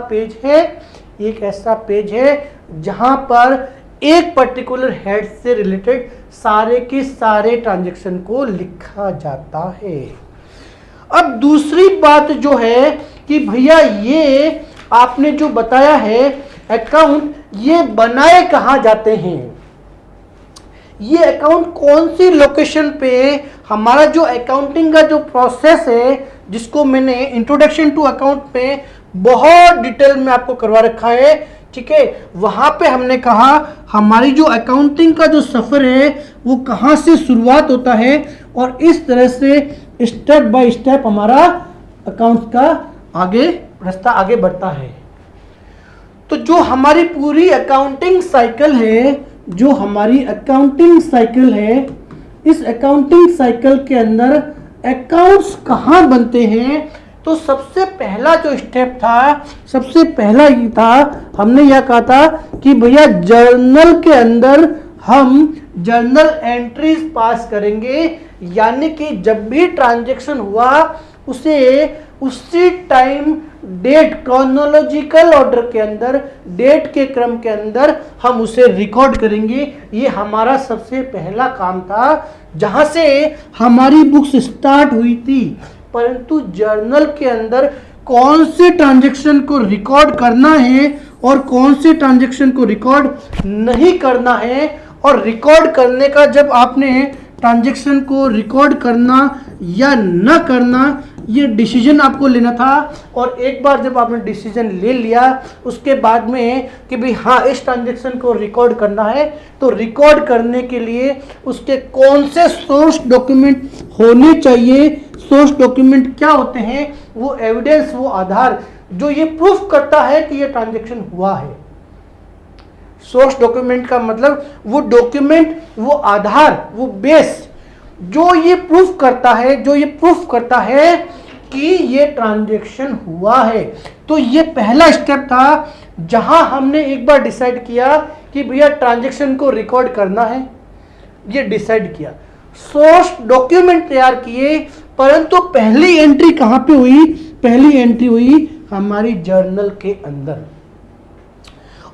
पेज है जहां पर एक पर्टिकुलर हेड से रिलेटेड सारे के सारे ट्रांजैक्शन को लिखा जाता है। अब दूसरी बात जो है कि भैया ये आपने जो बताया है अकाउंट, ये बनाए कहां जाते हैं, ये अकाउंट कौन सी लोकेशन पे, हमारा जो अकाउंटिंग का जो प्रोसेस है जिसको मैंने इंट्रोडक्शन टू अकाउंट में बहुत डिटेल में आपको करवा रखा है। ठीक है, वहां पे हमने कहा हमारी जो अकाउंटिंग का जो सफर है वो कहां से शुरुआत होता है और इस तरह से स्टेप बाय स्टेप हमारा अकाउंट्स का रास्ता आगे बढ़ता है। तो जो हमारी पूरी अकाउंटिंग साइकिल है, इस अकाउंटिंग साइकिल के अंदर अकाउंट्स कहां बनते हैं, तो सबसे पहला जो स्टेप था, सबसे पहला ये था, हमने यह कहा था कि भैया जर्नल के अंदर हम जर्नल एंट्रीज पास करेंगे, यानी कि जब भी ट्रांजैक्शन हुआ उसे उसी टाइम डेट क्रोनोलॉजिकल ऑर्डर के अंदर, डेट के क्रम के अंदर हम उसे रिकॉर्ड करेंगे। ये हमारा सबसे पहला काम था, जहां से हमारी बुक्स स्टार्ट हुई थी। परंतु जर्नल के अंदर कौन से ट्रांजैक्शन को रिकॉर्ड करना है और कौन से ट्रांजैक्शन को रिकॉर्ड नहीं करना है, और रिकॉर्ड करने का जब आपने ट्रांजैक्शन को रिकॉर्ड करना या न करना ये डिसीजन आपको लेना था। और एक बार जब आपने डिसीजन ले लिया उसके बाद में कि भाई हाँ इस ट्रांजैक्शन को रिकॉर्ड करना है, तो रिकॉर्ड करने के लिए उसके कौन से सोर्स डॉक्यूमेंट होने चाहिए। सोर्स डॉक्यूमेंट क्या होते हैं, वो एविडेंस, वो आधार जो ये प्रूफ करता है कि ये ट्रांजैक्शन हुआ है। सोर्स डॉक्यूमेंट का मतलब वो डॉक्यूमेंट, वो आधार, वो बेस जो ये प्रूफ करता है कि ये ट्रांजैक्शन हुआ है। तो ये पहला स्टेप था जहां हमने एक बार डिसाइड किया कि भैया ट्रांजैक्शन को रिकॉर्ड करना है, ये डिसाइड किया, सोर्स डॉक्यूमेंट तैयार किए, परंतु पहली एंट्री कहां पे हुई? पहली एंट्री हुई हमारी जर्नल के अंदर।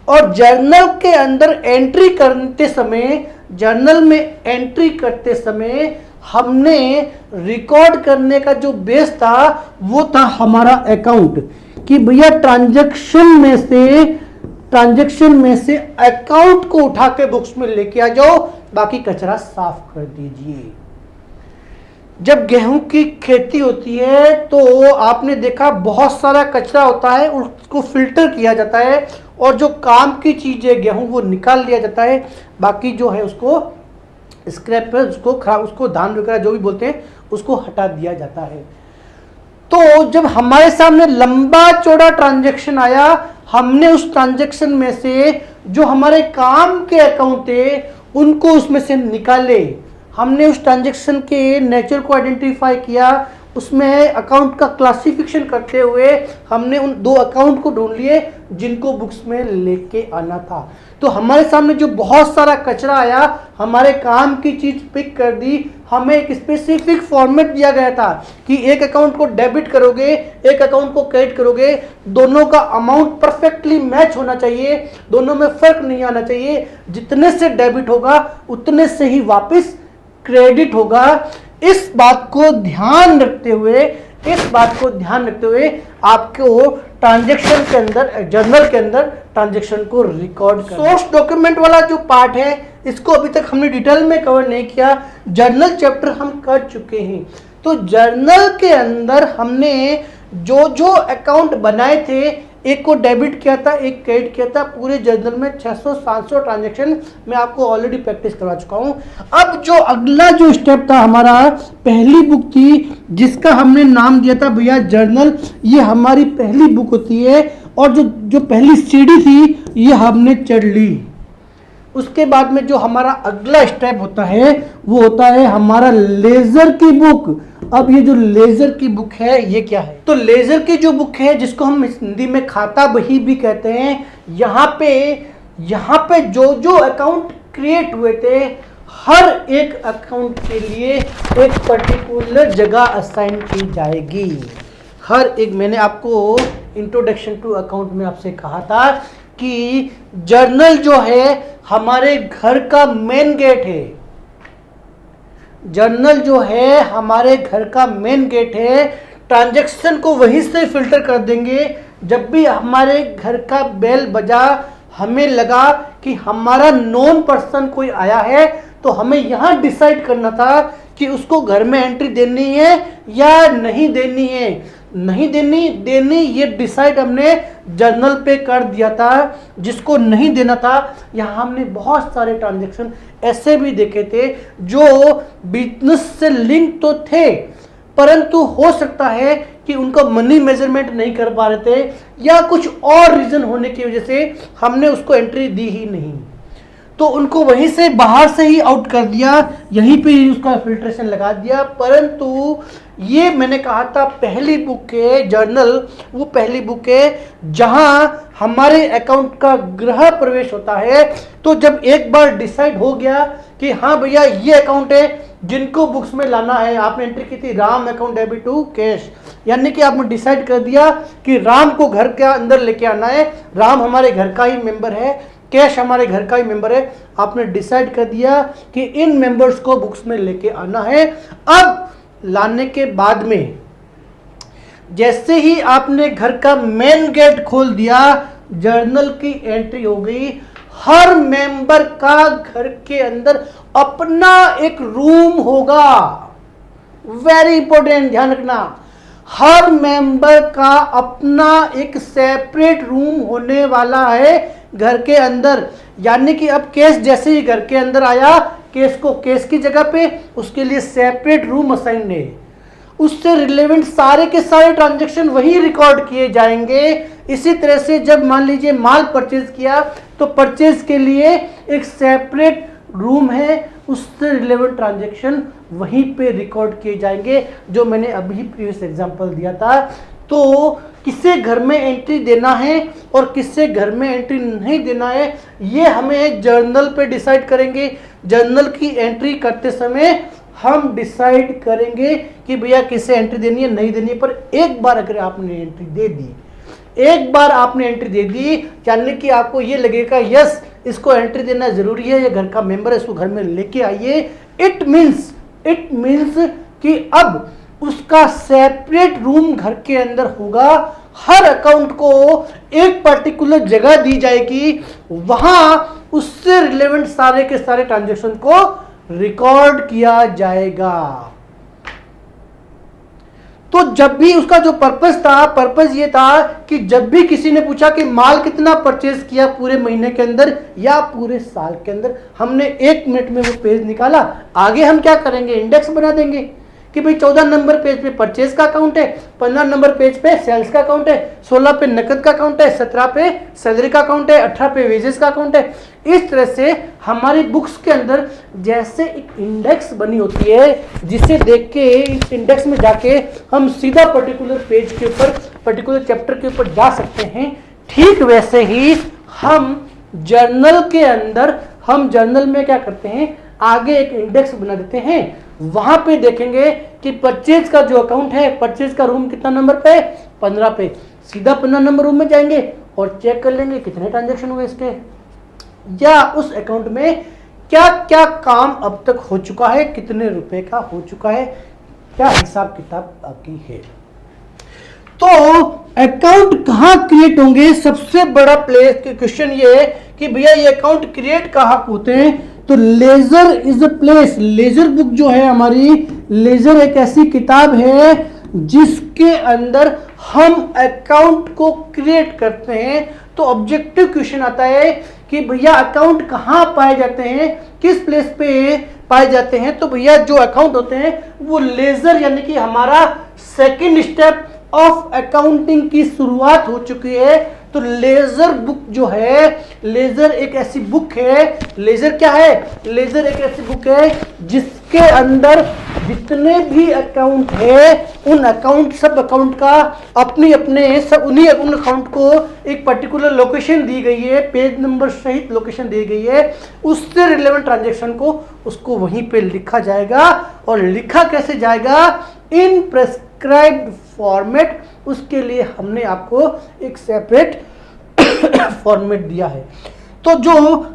और जर्नल के अंदर एंट्री करते समय, जर्नल में एंट्री करते समय हमने रिकॉर्ड करने का जो बेस था वो था हमारा अकाउंट, कि भैया ट्रांजैक्शन में से अकाउंट को उठा के बुक्स में लेके आ जाओ, बाकी कचरा साफ कर दीजिए। जब गेहूं की खेती होती है तो आपने देखा बहुत सारा कचरा होता है, उसको फिल्टर किया जाता है और जो काम की चीज है गेहूं वो निकाल लिया जाता है, बाकी जो है उसको स्क्रैप पे उसको धान वगैरह जो भी बोलते हैं उसको हटा दिया जाता है। तो जब हमारे सामने लंबा चौड़ा ट्रांजैक्शन आया, हमने उस ट्रांजैक्शन में से जो हमारे काम के अकाउंट थे उनको उसमें से निकाले। हमने उस ट्रांजैक्शन के नेचर को आइडेंटिफाई किया, उसमें अकाउंट का क्लासिफिकेशन करते हुए हमने उन 2 अकाउंट को ढूंढ लिए जिनको बुक्स में लेके आना था। तो हमारे सामने जो बहुत सारा कचरा आया, हमारे काम की चीज पिक कर दी, हमें एक स्पेसिफिक फॉर्मेट दिया गया था कि एक अकाउंट को डेबिट करोगे, एक अकाउंट को क्रेडिट करोगे, दोनों का अमाउंट परफेक्टली मैच होना चाहिए, दोनों में फर्क नहीं आना चाहिए, जितने से डेबिट होगा उतने से ही वापस क्रेडिट होगा। इस बात को ध्यान रखते हुए आपको ट्रांजैक्शन के अंदर, जर्नल के अंदर ट्रांजैक्शन को रिकॉर्ड करना। सोर्स डॉक्यूमेंट वाला जो पार्ट है इसको अभी तक हमने डिटेल में कवर नहीं किया, जर्नल चैप्टर हम कर चुके हैं। तो जर्नल के अंदर हमने जो जो अकाउंट बनाए थे, एक को डेबिट किया था, एक क्रेडिट किया था, पूरे जर्नल में 600-700 ट्रांजैक्शन मैं आपको ऑलरेडी प्रैक्टिस करवा चुका हूं। अब जो अगला जो स्टेप था हमारा, पहली बुक थी जिसका हमने नाम दिया था भैया जर्नल, ये हमारी पहली बुक होती है और जो पहली सीडी थी ये हमने चढ़ ली। उसके बाद में जो हमारा अगला स्टेप होता है वो होता है हमारा लेजर की बुक। अब ये जो लेजर की बुक है ये क्या है? तो लेजर की जो बुक है जिसको हम हिंदी में खाता बही भी कहते हैं, यहाँ पे जो जो अकाउंट क्रिएट हुए थे हर एक अकाउंट के लिए एक पर्टिकुलर जगह असाइन की जाएगी। हर एक, मैंने आपको इंट्रोडक्शन टू अकाउंट में आपसे कहा था कि जर्नल जो है हमारे घर का मेन गेट है। जर्नल जो है हमारे घर का मेन गेट है, ट्रांजैक्शन को वहीं से फिल्टर कर देंगे। जब भी हमारे घर का बेल बजा, हमें लगा कि हमारा नॉन पर्सन कोई आया है, तो हमें यहाँ डिसाइड करना था कि उसको घर में एंट्री देनी है या नहीं देनी है। नहीं देनी ये डिसाइड हमने जर्नल पे कर दिया था। जिसको नहीं देना था, यहाँ हमने बहुत सारे ट्रांजैक्शन ऐसे भी देखे थे जो बिजनेस से लिंक तो थे, परंतु हो सकता है कि उनको मनी मेजरमेंट नहीं कर पा रहे थे या कुछ और रीजन होने की वजह से हमने उसको एंट्री दी ही नहीं, तो उनको वहीं से बाहर से ही आउट कर दिया, यहीं पे ही उसका फिल्ट्रेशन लगा दिया। परंतु ये मैंने कहा था पहली बुक है जर्नल, वो पहली बुक है जहां हमारे अकाउंट का गृह प्रवेश होता है। तो जब एक बार डिसाइड हो गया कि हाँ भैया ये अकाउंट है जिनको बुक्स में लाना है, आपने एंट्री की थी Ram account debit to cash, यानी कि आपने डिसाइड कर दिया कि राम को घर के अंदर लेके आना है, राम हमारे घर का ही मेंबर है, कैश हमारे घर का ही मेंबर है, आपने डिसाइड कर दिया कि इन मेंबर्स को बुक्स में लेके आना है। अब लाने के बाद में जैसे ही आपने घर का मेन गेट खोल दिया, जर्नल की एंट्री हो गई। हर मेंबर का घर के अंदर अपना एक रूम होगा, वेरी इंपॉर्टेंट, ध्यान रखना, हर मेंबर का अपना एक सेपरेट रूम होने वाला है घर के अंदर। यानी कि अब केस जैसे ही घर के अंदर आया, केस को केस की जगह पे उसके लिए सेपरेट रूम असाइन है, उससे रिलेवेंट सारे के सारे ट्रांजैक्शन वही रिकॉर्ड किए जाएंगे। इसी तरह से जब मान लीजिए माल परचेज किया तो परचेज के लिए एक सेपरेट रूम है उससे रिलेवेंट ट्रांजैक्शन वहीं पे रिकॉर्ड किए जाएंगे, जो मैंने अभी प्रीवियस एग्जांपल दिया था। तो किसे घर में एंट्री देना है और किससे घर में एंट्री नहीं देना है, ये हमें जर्नल पे डिसाइड करेंगे। जर्नल की एंट्री करते समय हम डिसाइड करेंगे कि भैया किसे एंट्री देनी है नहीं देनी है। पर एक बार अगर आपने एंट्री दे दी, एक बार आपने एंट्री दे दी, यानी कि आपको ये लगेगा यस इसको एंट्री देना जरूरी है, ये घर का मेंबर है, इसको घर में लेके आइए। इट मीन्स कि अब उसका सेपरेट रूम घर के अंदर होगा। हर अकाउंट को एक पर्टिकुलर जगह दी जाएगी, वहां उससे रिलेवेंट सारे के सारे ट्रांजैक्शन को रिकॉर्ड किया जाएगा। तो जब भी उसका जो पर्पस ये था कि जब भी किसी ने पूछा कि माल कितना परचेज किया पूरे महीने के अंदर या पूरे साल के अंदर, हमने 1 मिनट में वो पेज निकाला। आगे हम क्या करेंगे, इंडेक्स बना देंगे कि भाई 14 नंबर पेज पे परचेज का अकाउंट है, 15 नंबर पेज पे सेल्स का अकाउंट है, 16 पे नकद का अकाउंट है, 17 पे सैलरी का अकाउंट है, 18 पे वेजेस का अकाउंट है। इस तरह से हमारी बुक्स के अंदर जैसे एक इंडेक्स बनी होती है, जिसे देख के इस इंडेक्स में जाके हम सीधा पर्टिकुलर पेज के ऊपर, पर्टिकुलर चैप्टर के ऊपर जा सकते हैं। ठीक वैसे ही हम जर्नल के अंदर, हम जर्नल में क्या करते हैं, आगे एक इंडेक्स बना देते हैं। वहां पे देखेंगे कि परचेज का जो अकाउंट है, परचेज का रूम कितना नंबर पे, 15 पे, सीधा 15 नंबर रूम में जाएंगे और चेक कर लेंगे कितने ट्रांजैक्शन हुए इसके, या उस अकाउंट में क्या क्या काम अब तक हो चुका है, कितने रुपए का हो चुका है, क्या हिसाब किताब बाकी है। तो अकाउंट कहां क्रिएट होंगे, सबसे बड़ा क्वेश्चन ये है कि भैया ये अकाउंट क्रिएट कहां होते हैं। तो ledger is a place. Ledger book जो है हमारी, लेजर एक ऐसी किताब है जिसके अंदर हम अकाउंट को क्रिएट करते हैं। तो ऑब्जेक्टिव क्वेश्चन आता है कि भैया अकाउंट कहां पाए जाते हैं, किस प्लेस पे पाए जाते हैं। तो भैया जो अकाउंट होते हैं वो लेजर, यानी कि हमारा सेकंड स्टेप ऑफ अकाउंटिंग की शुरुआत हो चुकी है। तो लेजर बुक जो है, लेजर एक ऐसी बुक है, लेजर क्या है, लेजर एक ऐसी बुक है जिसके अंदर जितने भी अकाउंट है, उन अकाउंट, सब अकाउंट का अपनी अपने सब उन अकाउंट को एक पर्टिकुलर लोकेशन दी गई है, पेज नंबर सहित लोकेशन दी गई है। उससे रिलेवेंट ट्रांजैक्शन को उसको वहीं पे लिखा जाएगा। और लिखा कैसे जाएगा, इन प्रेस्क्राइब्ड फॉर्मेट। उसके लिए हमने आपको एक सेपरेट फॉर्मेट दिया है। तो जो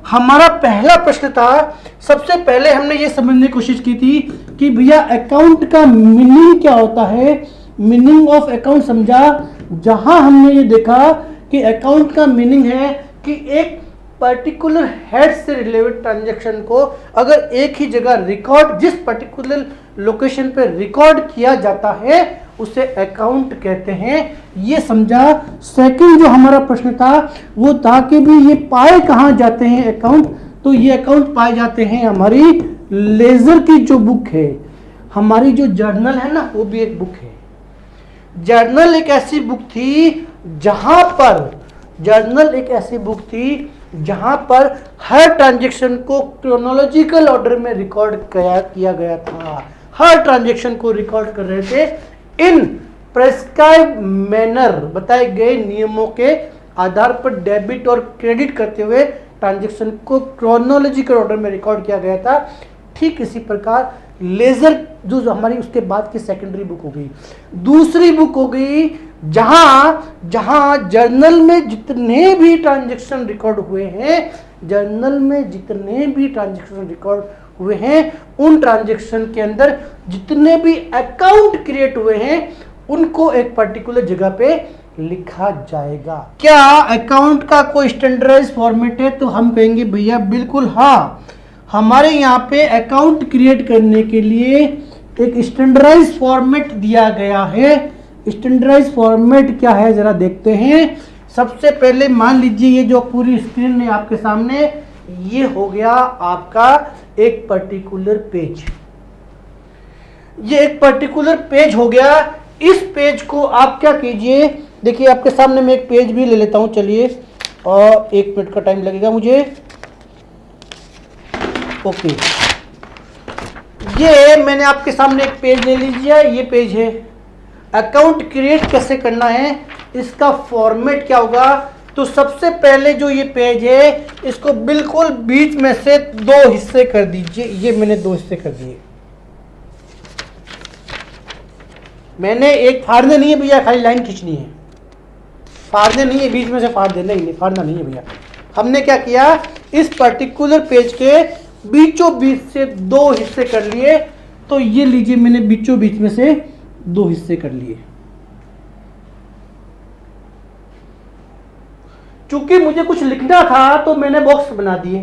हमारा पहला प्रश्न था, सबसे पहले हमने ये समझने की कोशिश की थी कि भैया अकाउंट का मीनिंग क्या होता है। मीनिंग ऑफ अकाउंट समझा, जहां हमने ये देखा कि अकाउंट का मीनिंग है कि एक पर्टिकुलर हेड से रिलेटेड ट्रांजैक्शन को अगर एक ही जगह रिकॉर्ड, जिस पर्टिकुलर लोकेशन पे रिकॉर्ड किया जाता है, उसे अकाउंट कहते हैं। ये समझा। सेकंड जो हमारा प्रश्न था वो था कि भी ये पाए कहां जाते हैं अकाउंट। तो ये अकाउंट पाए जाते हैं हमारी लेजर की जो बुक है। हमारी जो जर्नल है ना, वो भी एक बुक है। जर्नल एक ऐसी बुक थी जहां पर, जर्नल एक ऐसी बुक थी जहां पर हर ट्रांजैक्शन को क्रोनोलॉजिकल ऑर्डर में रिकॉर्ड किया गया था। हर ट्रांजैक्शन को रिकॉर्ड कर रहे थे इन प्रेस्क्राइब मैनर, बताए गए नियमों के आधार पर डेबिट और क्रेडिट करते हुए ट्रांजैक्शन को क्रोनोलॉजिकल ऑर्डर में रिकॉर्ड किया गया था। ठीक इसी प्रकार लेजर जो हमारी उसके बाद की सेकेंडरी बुक हो गई। दूसरी बुक हो गई जहां जर्नल में जितने भी ट्रांजैक्शन रिकॉर्ड हुए हैं, जर्नल में जितने भी ट्रांजैक्शन रिकॉर्ड हुए हैं, उन ट्रांजैक्शन के अंदर जितने भी अकाउंट क्रिएट हुए हैं, उनको एक पर्टिकुलर जगह पे लिखा जाएगा। क्या अकाउंट का कोई स्टैंडर्डाइज फॉर्मेट है? तो हम कहेंगे भैया बिल्कुल हाँ। हमारे यहाँ पे अकाउंट क्रिएट करने के लिए एक स्टैंडर्डाइज फॉर्मेट दिया गया है। स्टैंडर्डाइज फॉर्मेट क्या है जरा देखते हैं। सबसे पहले मान लीजिए ये जो पूरी स्क्रीन है आपके सामने, ये हो गया आपका एक पर्टिकुलर पेज। ये एक पर्टिकुलर पेज हो गया। इस पेज को आप क्या कीजिए, देखिए आपके सामने मैं एक पेज भी ले लेता हूं, चलिए, और 1 मिनट का टाइम लगेगा मुझे। ओके, ये मैंने आपके सामने एक पेज ले लीजिए, ये पेज है। अकाउंट क्रिएट कैसे करना है, इसका फॉर्मेट क्या होगा। तो सबसे पहले जो ये पेज है इसको बिल्कुल बीच में से 2 हिस्से कर दीजिए। ये मैंने 2 हिस्से कर दिए। मैंने एक फाड़ने नहीं है भैया, खाली लाइन खींचनी है, फाड़ने नहीं है, बीच में से फाड़ देना ही नहीं, फाड़ना नहीं है भैया। हमने क्या किया, इस पर्टिकुलर पेज के बीचों बीच से 2 हिस्से कर लिए। तो ये लीजिए, मैंने बीचों बीच में से 2 हिस्से कर लिए। चूंकि मुझे कुछ लिखना था तो मैंने बॉक्स बना दिए।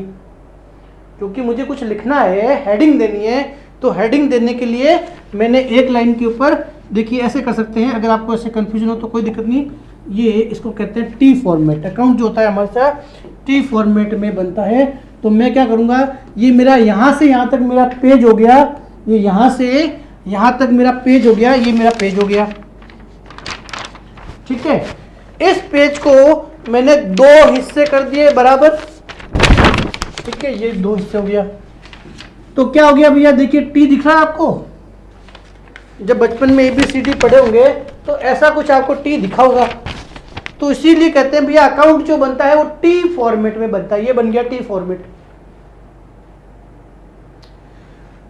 क्योंकि मुझे कुछ लिखना है, हेडिंग देनी है, तो हेडिंग देने के लिए मैंने एक लाइन के ऊपर, देखिए ऐसे कर सकते हैं, अगर आपको ऐसे कंफ्यूजन हो तो कोई दिक्कत नहीं। ये इसको कहते हैं टी फॉर्मेट। अकाउंट जो होता है हमारे साथ टी फॉर्मेट में बनता है। तो मैं क्या करूंगा, ये मेरा यहाँ से यहाँ तक मेरा पेज हो गया, ये यहाँ से यहाँ तक मेरा पेज हो गया, ये मेरा पेज हो गया, ठीक है। इस पेज को मैंने 2 हिस्से कर दिए बराबर, ठीक है, ये 2 हिस्से हो गया। तो क्या हो गया भैया, देखिए टी दिख रहा है आपको। जब बचपन में ABCD पढ़े होंगे तो ऐसा कुछ आपको टी दिखा होगा। तो इसीलिए कहते हैं भैया अकाउंट जो बनता है वो टी फॉर्मेट में बनता है। ये बन गया टी फॉर्मेट।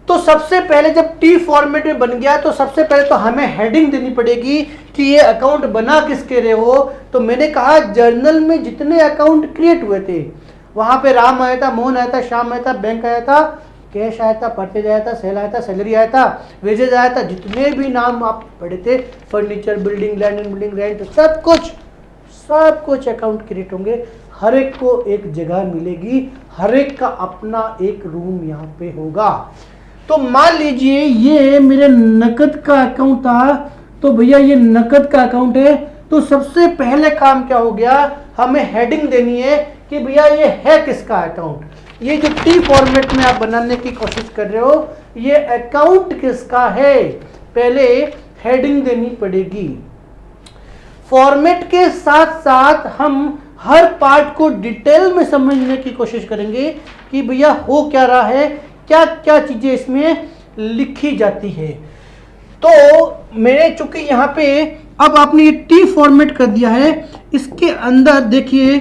तो सबसे पहले जब टी फॉर्मेट में बन गया तो सबसे पहले तो हमें हेडिंग देनी पड़ेगी कि ये अकाउंट बना किसके लिए हो। तो मैंने कहा जर्नल में जितने अकाउंट क्रिएट हुए थे वहां पे राम आया था, मोहन आया था, श्याम आया था, बैंक आया था, कैश आया था, परचेज आया था, सेल आया था, सैलरी आया था, वेजेज आया था, जितने भी नाम आप पढ़े थे, furniture, building, land and building, rent, सब कुछ अकाउंट क्रिएट होंगे। हर एक को एक जगह मिलेगी, हर एक का अपना एक रूम यहाँ पे होगा। तो मान लीजिए ये मेरे नकद का अकाउंट था, तो भैया ये नकद का अकाउंट है। तो सबसे पहले काम क्या हो गया, हमें हेडिंग देनी है कि भैया ये है किसका अकाउंट। ये जो टी फॉर्मेट में आप बनाने की कोशिश कर रहे हो, ये अकाउंट किसका है, पहले हेडिंग देनी पड़ेगी। फॉर्मेट के साथ साथ हम हर पार्ट को डिटेल में समझने की कोशिश करेंगे कि भैया हो क्या रहा है, क्या क्या चीजें इसमें लिखी जाती है। तो मैंने चूंकि यहाँ पे अब आपने ये टी फॉर्मेट कर दिया है, इसके अंदर देखिए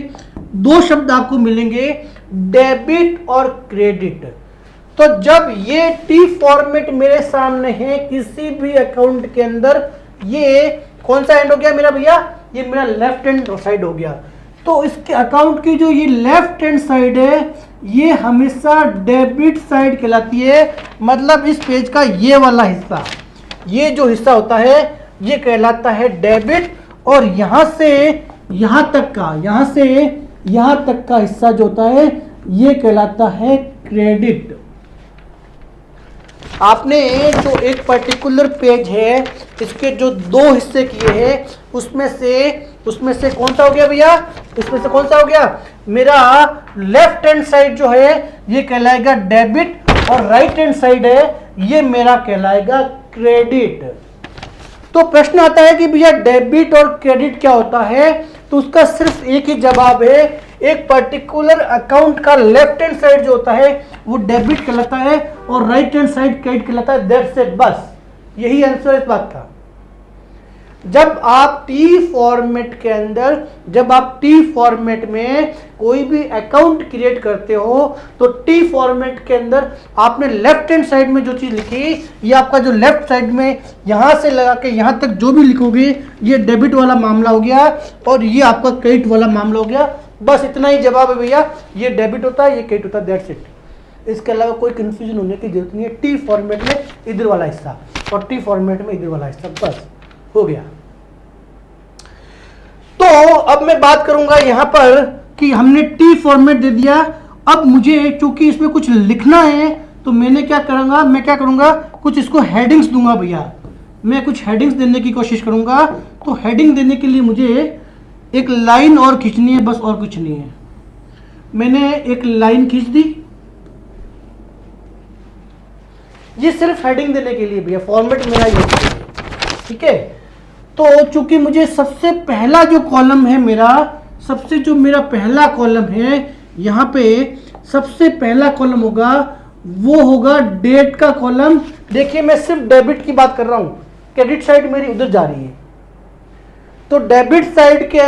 2 शब्द आपको मिलेंगे, डेबिट और क्रेडिट। तो जब ये टी फॉर्मेट मेरे सामने है किसी भी अकाउंट के अंदर, ये कौन सा एंड हो गया मेरा भैया, ये मेरा लेफ्ट हैंड साइड हो गया। तो इसके अकाउंट की जो ये लेफ्ट हैंड साइड है ये हमेशा डेबिट साइड कहलाती है। मतलब इस पेज का ये वाला हिस्सा, ये जो हिस्सा होता है ये कहलाता है डेबिट, और यहां से यहां तक का, यहां से यहां तक का हिस्सा जो होता है ये कहलाता है क्रेडिट। आपने जो एक पर्टिकुलर पेज है इसके जो 2 हिस्से किए हैं उसमें से कौन सा हो गया भैया, इसमें से कौन सा हो गया, मेरा लेफ्ट हैंड साइड जो है ये कहलाएगा डेबिट, और राइट हैंड साइड है ये मेरा कहलाएगा क्रेडिट। तो प्रश्न आता है कि भैया डेबिट और क्रेडिट क्या होता है, तो उसका सिर्फ एक ही जवाब है, एक पर्टिकुलर अकाउंट का लेफ्ट हैंड साइड जो होता है वो डेबिट कहलाता है और राइट हैंड साइड क्रेडिट कहलाता है। दैट्स इट, बस यही आंसर इस बात का। जब आप टी फॉर्मेट के अंदर, जब आप टी फॉर्मेट में कोई भी अकाउंट क्रिएट करते हो तो टी फॉर्मेट के अंदर आपने लेफ्ट हैंड साइड में जो चीज लिखी, ये आपका जो लेफ्ट साइड में यहां से लगा के यहां तक जो भी लिखोगे ये डेबिट वाला मामला हो गया और ये आपका क्रेडिट वाला मामला हो गया। बस इतना ही जवाब है भैया, ये डेबिट होता है, ये क्रेडिट होता है, दैट्स इट। इसके अलावा कोई कंफ्यूजन होने की जरूरत नहीं है। टी फॉर्मेट में इधर वाला हिस्सा और टी फॉर्मेट में इधर वाला हिस्सा, बस हो गया। तो अब मैं बात करूंगा यहां पर कि हमने टी फॉर्मेट दे दिया। अब मुझे चूंकि इसमें कुछ लिखना है तो मैंने क्या करूंगा, मैं क्या करूंगा, कुछ इसको हेडिंग्स दूंगा भैया। मैं कुछ हेडिंग्स देने की कोशिश करूंगा। तो हेडिंग देने के लिए मुझे एक लाइन और खींचनी है, बस और कुछ नहीं है। मैंने एक लाइन खींच दी, ये सिर्फ हेडिंग देने के लिए भैया, फॉर्मेट मेरा ये, ठीक है। तो चूंकि मुझे सबसे पहला जो कॉलम है मेरा, सबसे जो मेरा पहला कॉलम है यहाँ पे सबसे पहला कॉलम होगा वो होगा डेट का कॉलम। देखिए मैं सिर्फ डेबिट की बात कर रहा हूं, क्रेडिट साइड मेरी उधर जा रही है। तो डेबिट साइड के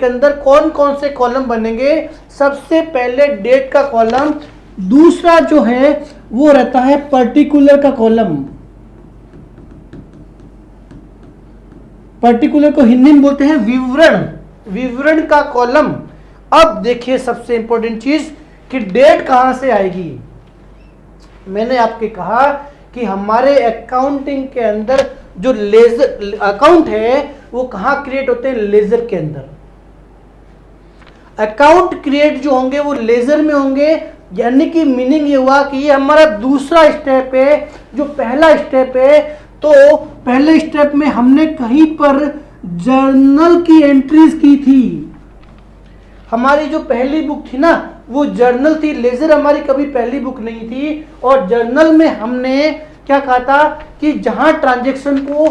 अंदर कौन कौन से कॉलम बनेंगे? सबसे पहले डेट का कॉलम, दूसरा जो है वो रहता है पर्टिकुलर का कॉलम। पर्टिकुलर को हिंदी में बोलते हैं विवरण, विवरण का कॉलम। अब देखिए सबसे इंपॉर्टेंट चीज कि डेट कहां से आएगी। मैंने आपके कहा कि हमारे अकाउंटिंग के अंदर जो लेजर अकाउंट है वो कहां क्रिएट होते हैं? लेजर के अंदर। अकाउंट क्रिएट जो होंगे वो लेजर में होंगे, यानी कि मीनिंग ये हुआ कि ये हमारा दूसरा स्टेप है। जो पहला स्टेप है, तो पहले स्टेप में हमने कहीं पर जर्नल की एंट्रीज की थी। हमारी जो पहली बुक थी ना वो जर्नल थी, लेजर हमारी कभी पहली बुक नहीं थी। और जर्नल में हमने क्या कहा था कि जहां ट्रांजैक्शन को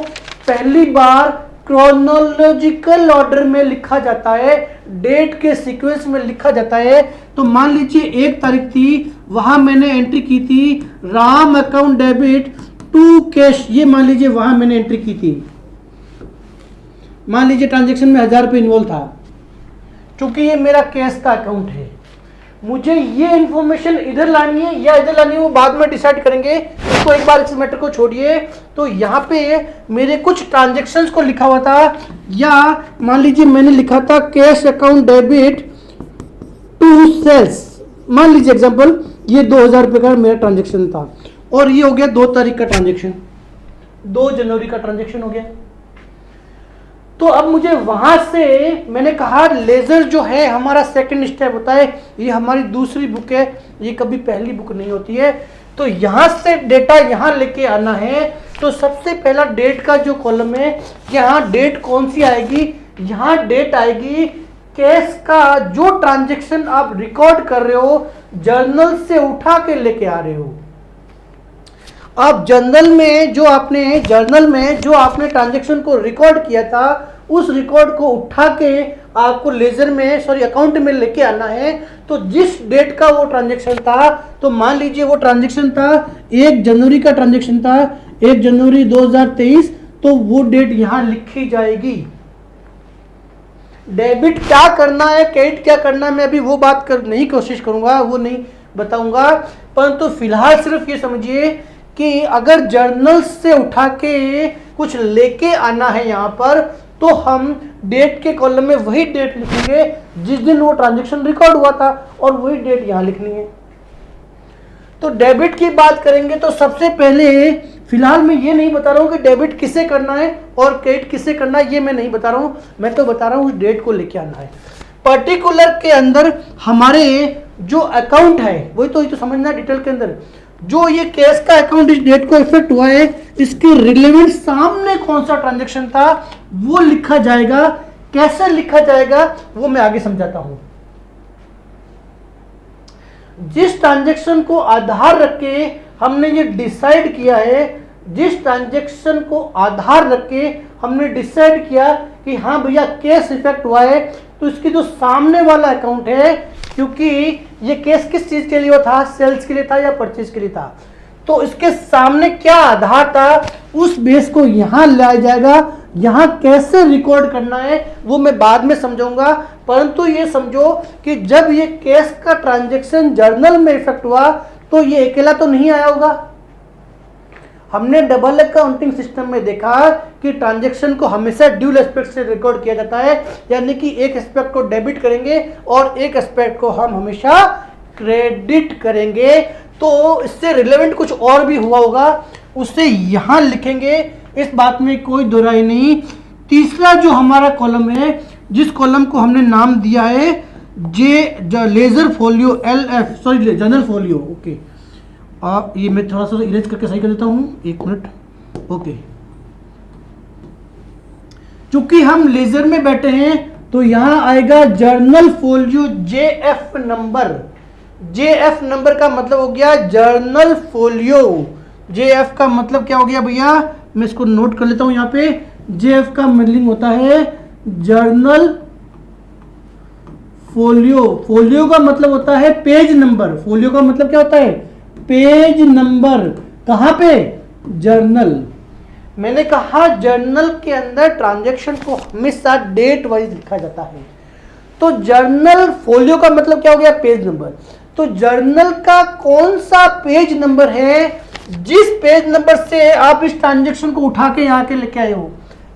पहली बार क्रोनोलॉजिकल ऑर्डर में लिखा जाता है, डेट के सीक्वेंस में लिखा जाता है। तो मान लीजिए 1 तारीख थी, वहां मैंने एंट्री की थी Ram account debit to cash, ये मान लीजिए वहां मैंने एंट्री की थी। मान लीजिए ट्रांजैक्शन में 1000 रुपये इन्वॉल्व था, क्योंकि ये मेरा कैश का अकाउंट है। मुझे ये इंफॉर्मेशन इधर लानी है या इधर लानी है वो बाद में डिसाइड करेंगे, इसको एक बार इस मैटर को छोड़िए। तो यहाँ पे मेरे कुछ ट्रांजैक्शंस को लिखा हुआ था, या मान लीजिए मैंने लिखा था cash account debit to sales, मान लीजिए एग्जांपल ये 2000 रुपये का मेरा ट्रांजैक्शन था, और ये हो गया 2 तारीख का ट्रांजैक्शन, 2 जनवरी का ट्रांजैक्शन हो गया। तो अब मुझे वहां से मैंने कहा लेजर जो है हमारा सेकंड स्टेप होता है, ये हमारी दूसरी बुक है, ये कभी पहली बुक नहीं होती है। तो यहां से डेटा यहां लेके आना है। तो सबसे पहला डेट का जो कॉलम है, यहाँ डेट कौन सी आएगी? यहाँ डेट आएगी कैश का जो ट्रांजैक्शन आप रिकॉर्ड कर रहे हो, जर्नल से उठा के लेके आ रहे हो। अब जर्नल में जो आपने ट्रांजैक्शन को रिकॉर्ड किया था, उस रिकॉर्ड को उठा के आपको लेजर में अकाउंट में लेके आना है। तो जिस डेट का वो ट्रांजैक्शन था, तो मान लीजिए वो ट्रांजैक्शन था 1 जनवरी का ट्रांजैक्शन था, 1 जनवरी 2023, तो वो डेट यहां लिखी जाएगी। डेबिट क्या करना है, क्रेडिट क्या करना है, मैं अभी वो बात करने की कोशिश करूंगा, वो नहीं बताऊंगा। परंतु फिलहाल सिर्फ ये समझिए कि अगर जर्नल से उठा के कुछ लेके आना है यहाँ पर, तो हम डेट के कॉलम में वही डेट लिखेंगे जिस दिन वो ट्रांजैक्शन रिकॉर्ड हुआ था, और वही डेट यहाँ लिखनी है। तो डेबिट की बात करेंगे तो सबसे पहले, फिलहाल मैं ये नहीं बता रहा हूँ कि डेबिट किसे करना है और क्रेडिट किसे करना है, ये मैं नहीं बता रहा हूँ। मैं तो बता रहा हूँ उस डेट को लेके आना है। पर्टिकुलर के अंदर हमारे जो अकाउंट है वही तो समझना, डिटेल के अंदर जो ये कैश का अकाउंट इस डेट को इफेक्ट हुआ है, इसके रिलेवेंट सामने कौन सा ट्रांजैक्शन था वो लिखा जाएगा। कैसे लिखा जाएगा वो मैं आगे समझाता हूं। जिस ट्रांजैक्शन को आधार रख के हमने ये डिसाइड किया है, जिस ट्रांजैक्शन को आधार रख के हमने डिसाइड किया कि हाँ भैया कैश इफेक्ट हुआ है, तो इसकी जो सामने वाला अकाउंट है, क्योंकि ये केस किस चीज के लिए था, सेल्स के लिए था या परचेज के लिए था, तो इसके सामने क्या आधार था, उस बेस को यहां लाया जाएगा। यहां कैसे रिकॉर्ड करना है वो मैं बाद में समझाऊंगा, परंतु ये समझो कि जब ये केस का ट्रांजैक्शन जर्नल में इफेक्ट हुआ तो ये अकेला तो नहीं आया होगा। हमने डबल अकाउंटिंग सिस्टम में देखा कि ट्रांजैक्शन को हमेशा ड्यूल एस्पेक्ट से रिकॉर्ड किया जाता है, यानी कि एक एस्पेक्ट को डेबिट करेंगे और एक एस्पेक्ट को हम हमेशा क्रेडिट करेंगे। तो इससे रिलेवेंट कुछ और भी हुआ होगा, उसे यहां लिखेंगे, इस बात में कोई दो राय नहीं। तीसरा जो हमारा कॉलम है, जिस कॉलम को हमने नाम दिया है ledger folio journal folio, okay, ये मैं थोड़ा सा इरेज करके सही कर देता हूं, 1 मिनट, ओके। चूंकि हम लेजर में बैठे हैं तो यहां आएगा journal folio JF number. JF number का मतलब हो गया जर्नल फोलियो। JF का मतलब क्या हो गया भैया, मैं इसको नोट कर लेता हूं यहां पे। JF का मीनिंग होता है जर्नल फोलियो। फोलियो का मतलब होता है पेज नंबर। फोलियो का मतलब क्या होता है, पेज नंबर कहां पे? जर्नल। मैंने कहा जर्नल के अंदर ट्रांजैक्शन को हमेशा डेट वाइज लिखा जाता है। तो जर्नल फोलियो का मतलब क्या हो गया? Page number. तो जर्नल का कौन सा पेज नंबर है जिस पेज नंबर से आप इस ट्रांजैक्शन को उठा के यहां के लेके आए हो?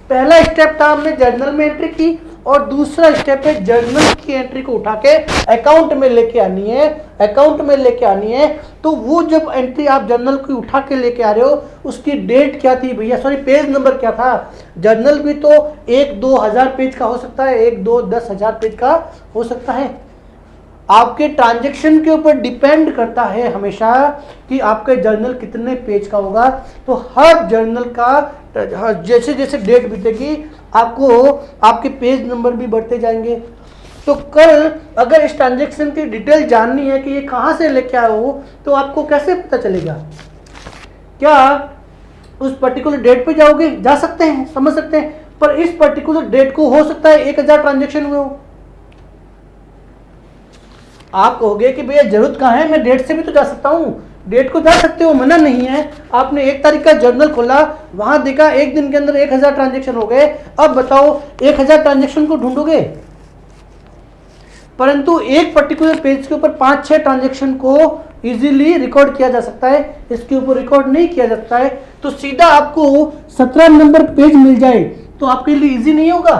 पहला स्टेप था हमने जर्नल में एंट्री की, और दूसरा स्टेप है जर्नल की एंट्री को उठा के अकाउंट में लेके आनी है। अकाउंट में लेके आनी है तो वो जब एंट्री आप जर्नल की उठा के लेके आ रहे हो, उसकी डेट क्या थी भैया? सॉरी, पेज नंबर क्या था? जर्नल भी तो 1-2 हजार पेज का हो सकता है, 1-2-10 हजार पेज का हो सकता है। आपके ट्रांजैक्शन के ऊपर डिपेंड करता है हमेशा कि आपका जर्नल कितने पेज का होगा। तो हर जर्नल का जैसे जैसे डेट बीतेगी आपको आपके पेज नंबर भी बढ़ते जाएंगे। तो कल अगर इस ट्रांजैक्शन की डिटेल जाननी है कि ये कहाँ से लेके आए हो, तो आपको कैसे पता चलेगा? क्या उस पर्टिकुलर डेट पे जाओगे? जा सकते हैं, समझ सकते हैं, पर इस पर्टिकुलर डेट को हो सकता है 1000 ट्रांजैक्शन हुए हो। आप कहोगे कि भैया जरूरत कहाँ है, मैं डेट से भी तो जा सकता हूँ। डेट को जा सकते हो, मना नहीं है। आपने 1 तारीख का जर्नल खोला, वहां देखा एक दिन के अंदर 1000 ट्रांजैक्शन हो गए। अब बताओ 1000 ट्रांजैक्शन को ढूंढोगे? परंतु एक पर्टिकुलर पेज के ऊपर 5-6 ट्रांजैक्शन को इजीली रिकॉर्ड किया जा सकता है, इसके ऊपर रिकॉर्ड नहीं किया जा सकता है। तो सीधा आपको 17 नंबर पेज मिल जाए तो आपके लिए इजी नहीं होगा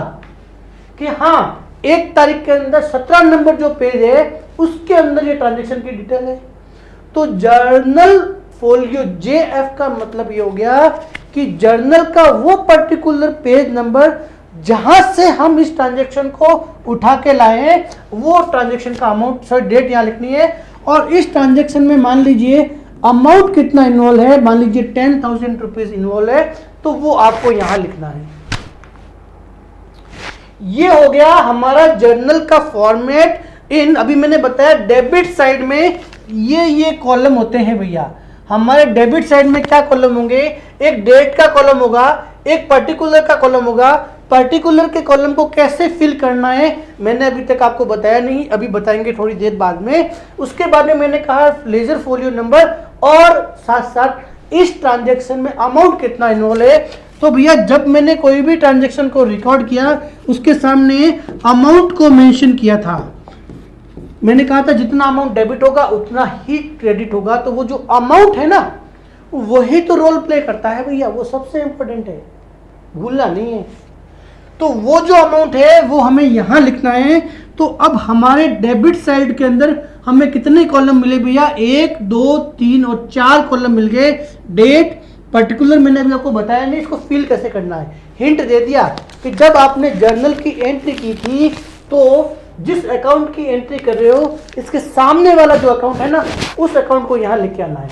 कि हाँ 1 तारीख के अंदर 17 नंबर जो पेज है उसके अंदर ये ट्रांजैक्शन की डिटेल है। तो जर्नल फोलियो JF का मतलब ये हो गया कि जर्नल का वो पर्टिकुलर पेज नंबर जहां से हम इस ट्रांजैक्शन को उठा के लाए हैं, वो ट्रांजैक्शन का अमाउंट, सॉरी डेट यहां लिखनी है। और इस ट्रांजैक्शन में मान लीजिए अमाउंट कितना इन्वॉल्व है, मान लीजिए 10,000 रुपीज इन्वॉल्व है, तो वो आपको यहां लिखना है। ये हो गया हमारा जर्नल का फॉर्मेट। अभी मैंने बताया डेबिट साइड में ये कॉलम होते हैं भैया। हमारे डेबिट साइड में क्या कॉलम होंगे? एक डेट का कॉलम होगा, एक पर्टिकुलर का कॉलम होगा। पर्टिकुलर के कॉलम को कैसे फिल करना है मैंने अभी तक आपको बताया नहीं, अभी बताएंगे थोड़ी देर बाद में। उसके बाद में मैंने कहा लेजर फोलियो नंबर और साथ साथ इस ट्रांजैक्शन में अमाउंट कितना इन्वॉल्व है। तो भैया जब मैंने कोई भी ट्रांजैक्शन को रिकॉर्ड किया उसके सामने अमाउंट को मेंशन किया था। मैंने कहा था जितना अमाउंट डेबिट होगा उतना ही क्रेडिट होगा। तो वो जो अमाउंट है ना वही तो रोल प्ले करता है भैया, वो सबसे इंपॉर्टेंट है, भूलना नहीं है। तो वो जो अमाउंट है वो हमें यहां लिखना है। तो अब हमारे डेबिट साइड के अंदर हमें कितने कॉलम मिले भैया? 1, 2, 3 और 4 कॉलम मिल गए। डेट, पर्टिकुलर मैंने अभी आपको बताया नहीं इसको फिल कैसे करना है, हिंट दे दिया कि जब आपने जर्नल की एंट्री की थी तो जिस अकाउंट की एंट्री कर रहे हो इसके सामने वाला जो अकाउंट है ना उस अकाउंट को यहां लेके आना है।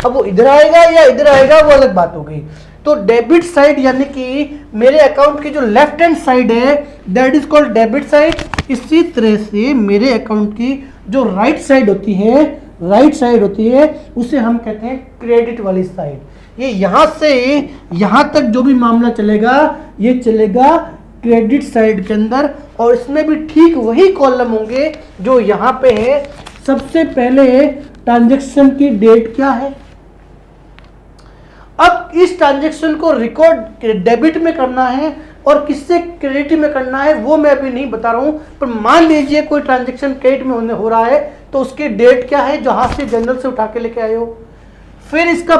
अब वो इधर आएगा या इधर आएगा वो अलग बात हो गई। तो डेबिट साइड यानी कि मेरे अकाउंट की जो लेफ्ट हैंड साइड है that is called debit side. इसी तरह से मेरे अकाउंट की जो राइट साइड होती है उसे हम कहते हैं क्रेडिट वाली साइड। ये यहां से यहां तक जो भी मामला चलेगा ये चलेगा क्रेडिट साइड के अंदर, और इसमें भी ठीक वही कॉलम होंगे जो यहां पे है। सबसे पहले ट्रांजैक्शन की डेट क्या है। अब इस ट्रांजैक्शन को रिकॉर्ड डेबिट में करना है और किससे क्रेडिट में करना है वो मैं अभी नहीं बता रहा हूं, पर मान लीजिए कोई ट्रांजैक्शन क्रेडिट में हो रहा है तो उसकी डेट क्या है जहां से जनरल से उठा के लेके आए हो। फिर इसका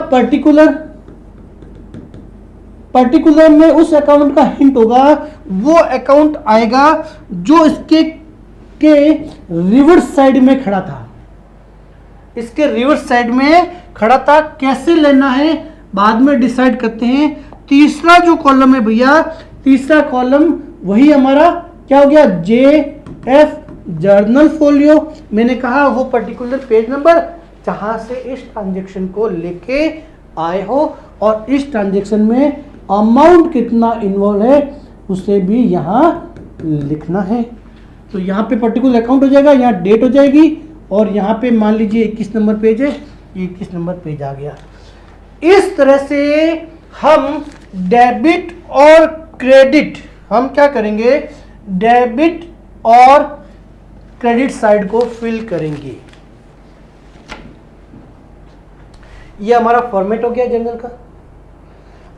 पर्टिकुलर में उस अकाउंट का हिंट होगा, वो अकाउंट आएगा जो इसके रिवर्स साइड में खड़ा था। इसके रिवर्स साइड में खड़ा था, कैसे लेना है बाद में डिसाइड करते हैं। तीसरा जो कॉलम है भैया, तीसरा कॉलम वही हमारा क्या हो गया, JF जर्नल फोलियो। मैंने कहा वो पर्टिकुलर पेज नंबर जहां से इस ट्रांजैक्शन को लेके आए हो और इस ट्रांजैक्शन में अमाउंट कितना इन्वॉल्व है उसे भी यहां लिखना है। तो यहां पे पर्टिकुलर अकाउंट हो जाएगा, यहां डेट हो जाएगी, और यहां पे मान लीजिए 21 नंबर पेज है, 21 नंबर पेज आ गया। इस तरह से हम डेबिट और क्रेडिट, हम क्या करेंगे, डेबिट और क्रेडिट साइड को फिल करेंगे। ये हमारा फॉर्मेट हो गया जर्नल का।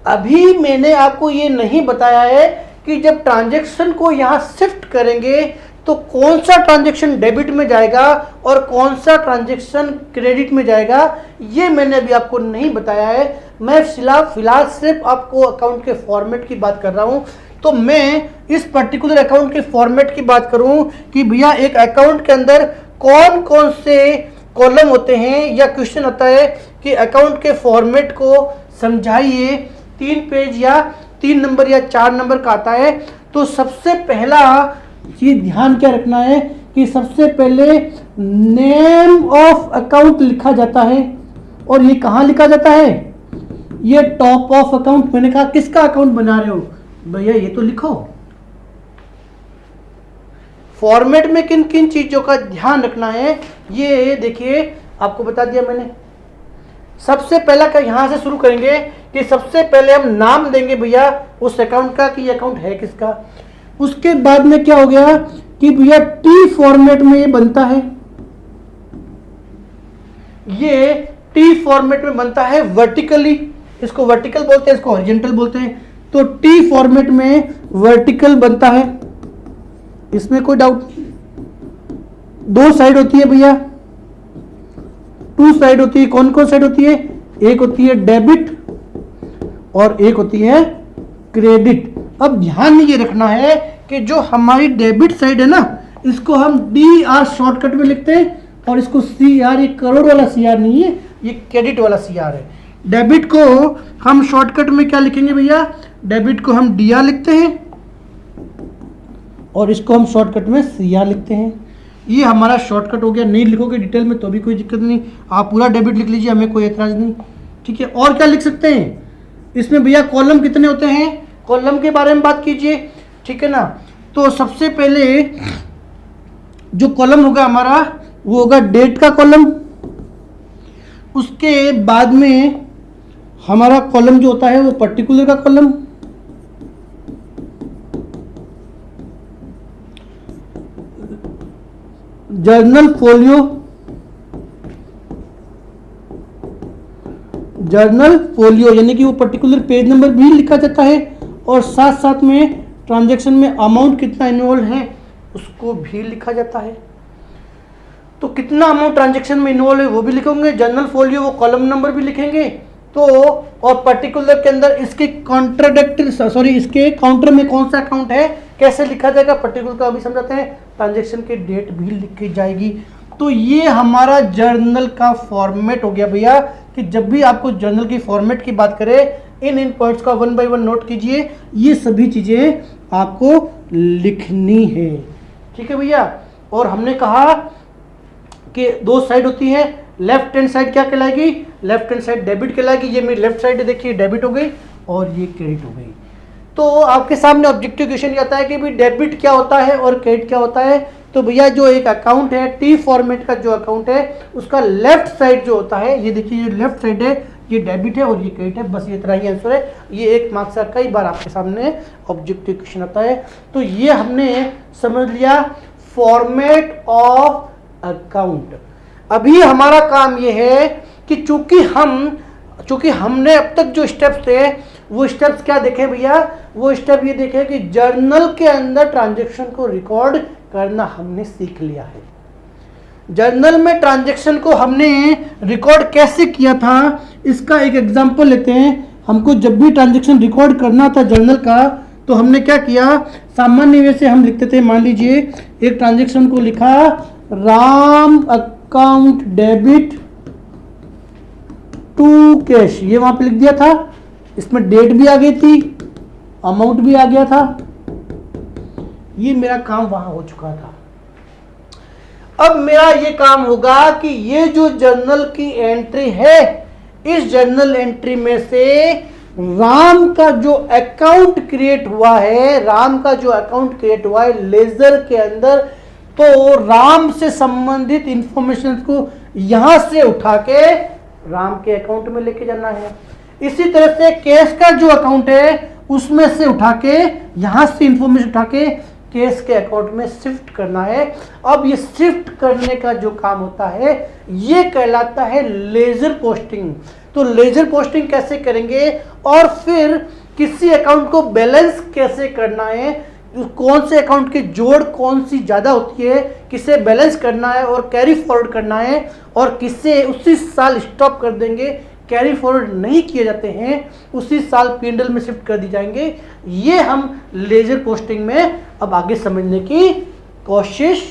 अभी मैंने आपको ये नहीं बताया है कि जब ट्रांजैक्शन को यहां शिफ्ट करेंगे तो कौन सा ट्रांजैक्शन डेबिट में जाएगा और कौन सा ट्रांजैक्शन क्रेडिट में जाएगा, ये मैंने अभी आपको नहीं बताया है। मैं फिलहाल सिर्फ आपको अकाउंट के फॉर्मेट की बात कर रहा हूं। तो मैं इस पर्टिकुलर अकाउंट के फॉर्मेट की बात करूं कि भैया एक अकाउंट के अंदर कौन कौन से कॉलम होते हैं, या क्वेश्चन आता है कि अकाउंट के फॉर्मेट को समझाइए, 3 पेज या 3 नंबर या 4 नंबर का आता है। तो सबसे पहला चीज ध्यान क्या रखना है कि सबसे पहले नेम ऑफ अकाउंट लिखा जाता है। और ये कहां लिखा जाता है? ये टॉप ऑफ अकाउंट। मैंने कहा किसका अकाउंट बना रहे हो भैया, ये तो लिखो। फॉर्मेट में किन किन चीजों का ध्यान रखना है ये देखिए, आपको बता दिया मैंने। सबसे पहला का यहां से शुरू करेंगे कि सबसे पहले हम नाम देंगे भैया उस अकाउंट का कि ये अकाउंट है किसका। उसके बाद में क्या हो गया कि भैया टी फॉर्मेट में ये बनता है, ये टी फॉर्मेट में बनता है वर्टिकली। इसको वर्टिकल बोलते हैं, इसको हॉरिजॉन्टल बोलते हैं। तो टी फॉर्मेट में वर्टिकल बनता है, इसमें कोई डाउट। 2 साइड होती है भैया, 2 साइड होती है। कौन कौन साइड होती है? एक होती है डेबिट और एक होती है क्रेडिट। अब ध्यान में ये रखना है कि जो हमारी डेबिट साइड है ना, इसको हम DR शॉर्टकट में लिखते हैं, और इसको CR, ये करोड़ वाला CR नहीं है, ये क्रेडिट वाला CR है। डेबिट को हम शॉर्टकट में क्या लिखेंगे भैया? डेबिट को हम DR लिखते हैं और इसको हम शॉर्टकट में CR लिखते हैं। ये हमारा शॉर्टकट हो गया। नहीं लिखोगे डिटेल में तो भी कोई दिक्कत नहीं, आप पूरा डेबिट लिख लीजिए, हमें कोई एतराज नहीं। ठीक है, और क्या लिख सकते हैं इसमें भैया? कॉलम कितने होते हैं, कॉलम के बारे में बात कीजिए। ठीक है ना, तो सबसे पहले जो कॉलम होगा हमारा वो होगा डेट का कॉलम। उसके बाद में हमारा कॉलम जो होता है वो पर्टिकुलर का column, journal folio, journal folio यानी कि वो पर्टिकुलर पेज नंबर भी लिखा जाता है, और साथ साथ में ट्रांजैक्शन में अमाउंट कितना इन्वॉल्व है उसको भी लिखा जाता है। तो कितना अमाउंट ट्रांजैक्शन में इन्वॉल्व है वो भी लिखेंगे। जर्नल फोलियो वो कॉलम नंबर भी लिखेंगे। तो और पर्टिकुलर के अंदर इसके इसके काउंटर में कौन सा अकाउंट है, कैसे लिखा जाएगा, पर्टिकुलर का अभी समझाते हैं। ट्रांजैक्शन की डेट भी लिखी जाएगी। तो ये हमारा जर्नल का फॉर्मेट हो गया भैया, कि जब भी आपको जर्नल की फॉर्मेट की बात करें, इन पॉइंट्स का 1 बाय 1 नोट कीजिए। ये सभी चीजें आपको लिखनी है। ठीक है भैया। और हमने कहा कि 2 साइड होती है। लेफ्ट हैंड साइड क्या कहलाएगी? लेफ्ट हैंड साइड डेबिट कहलाएगी। ये मेरी लेफ्ट साइड देखिए डेबिट हो गई और ये क्रेडिट हो गई। तो आपके सामने ऑब्जेक्टिव क्वेश्चन आता है कि भाई डेबिट क्या होता है और क्रेडिट क्या होता है। तो भैया जो एक अकाउंट है, टी फॉर्मेट का जो अकाउंट है, उसका लेफ्ट साइड जो होता है, ये देखिए ये लेफ्ट साइड है, ये डेबिट है और ये क्रेडिट है। बस ये इतना ही आंसर है। ये 1 मार्क्स का कई बार आपके सामने ऑब्जेक्टिव क्वेश्चन आता है। तो ये हमने समझ लिया फॉर्मेट ऑफ अकाउंट। अभी हमारा काम ये है कि चूंकि हमने अब तक जो स्टेप्स थे वो स्टेप्स क्या देखे भैया? वो स्टेप ये देखे कि जर्नल के अंदर ट्रांजैक्शन को रिकॉर्ड करना हमने सीख लिया है। जर्नल में ट्रांजैक्शन को हमने रिकॉर्ड कैसे किया था, इसका एक एग्जांपल लेते हैं। हमको जब भी ट्रांजैक्शन रिकॉर्ड करना था जर्नल का, तो हमने क्या किया? सामान्य वे से हम लिखते थे। मान लीजिए एक ट्रांजैक्शन को लिखा Ram account debit to cash, ये वहां पे लिख दिया था। इसमें डेट भी आ गई थी, अमाउंट भी आ गया था। ये मेरा काम वहां हो चुका था। अब मेरा ये काम होगा कि ये जो जर्नल की एंट्री है, इस जर्नल एंट्री में से राम का जो अकाउंट क्रिएट हुआ है, राम का जो अकाउंट क्रिएट हुआ है लेजर के अंदर, तो राम से संबंधित इंफॉर्मेशन को यहां से उठा के राम के अकाउंट में लेके जाना है। इसी तरह से कैश का जो अकाउंट है उसमें से उठा के, यहां से इंफॉर्मेशन उठा के केस के अकाउंट में शिफ्ट करना है। अब ये शिफ्ट करने का जो काम होता है ये कहलाता है लेजर पोस्टिंग। तो लेजर पोस्टिंग कैसे करेंगे और फिर किसी अकाउंट को बैलेंस कैसे करना है, कौन से अकाउंट की जोड़ कौन सी ज़्यादा होती है, किसे बैलेंस करना है और कैरी फॉरवर्ड करना है, और किसे उसी साल स्टॉप कर देंगे, कैरी फॉरवर्ड नहीं किए जाते हैं, उसी साल P&L में शिफ्ट कर दी जाएंगे। ये हम लेजर पोस्टिंग में अब आगे समझने की कोशिश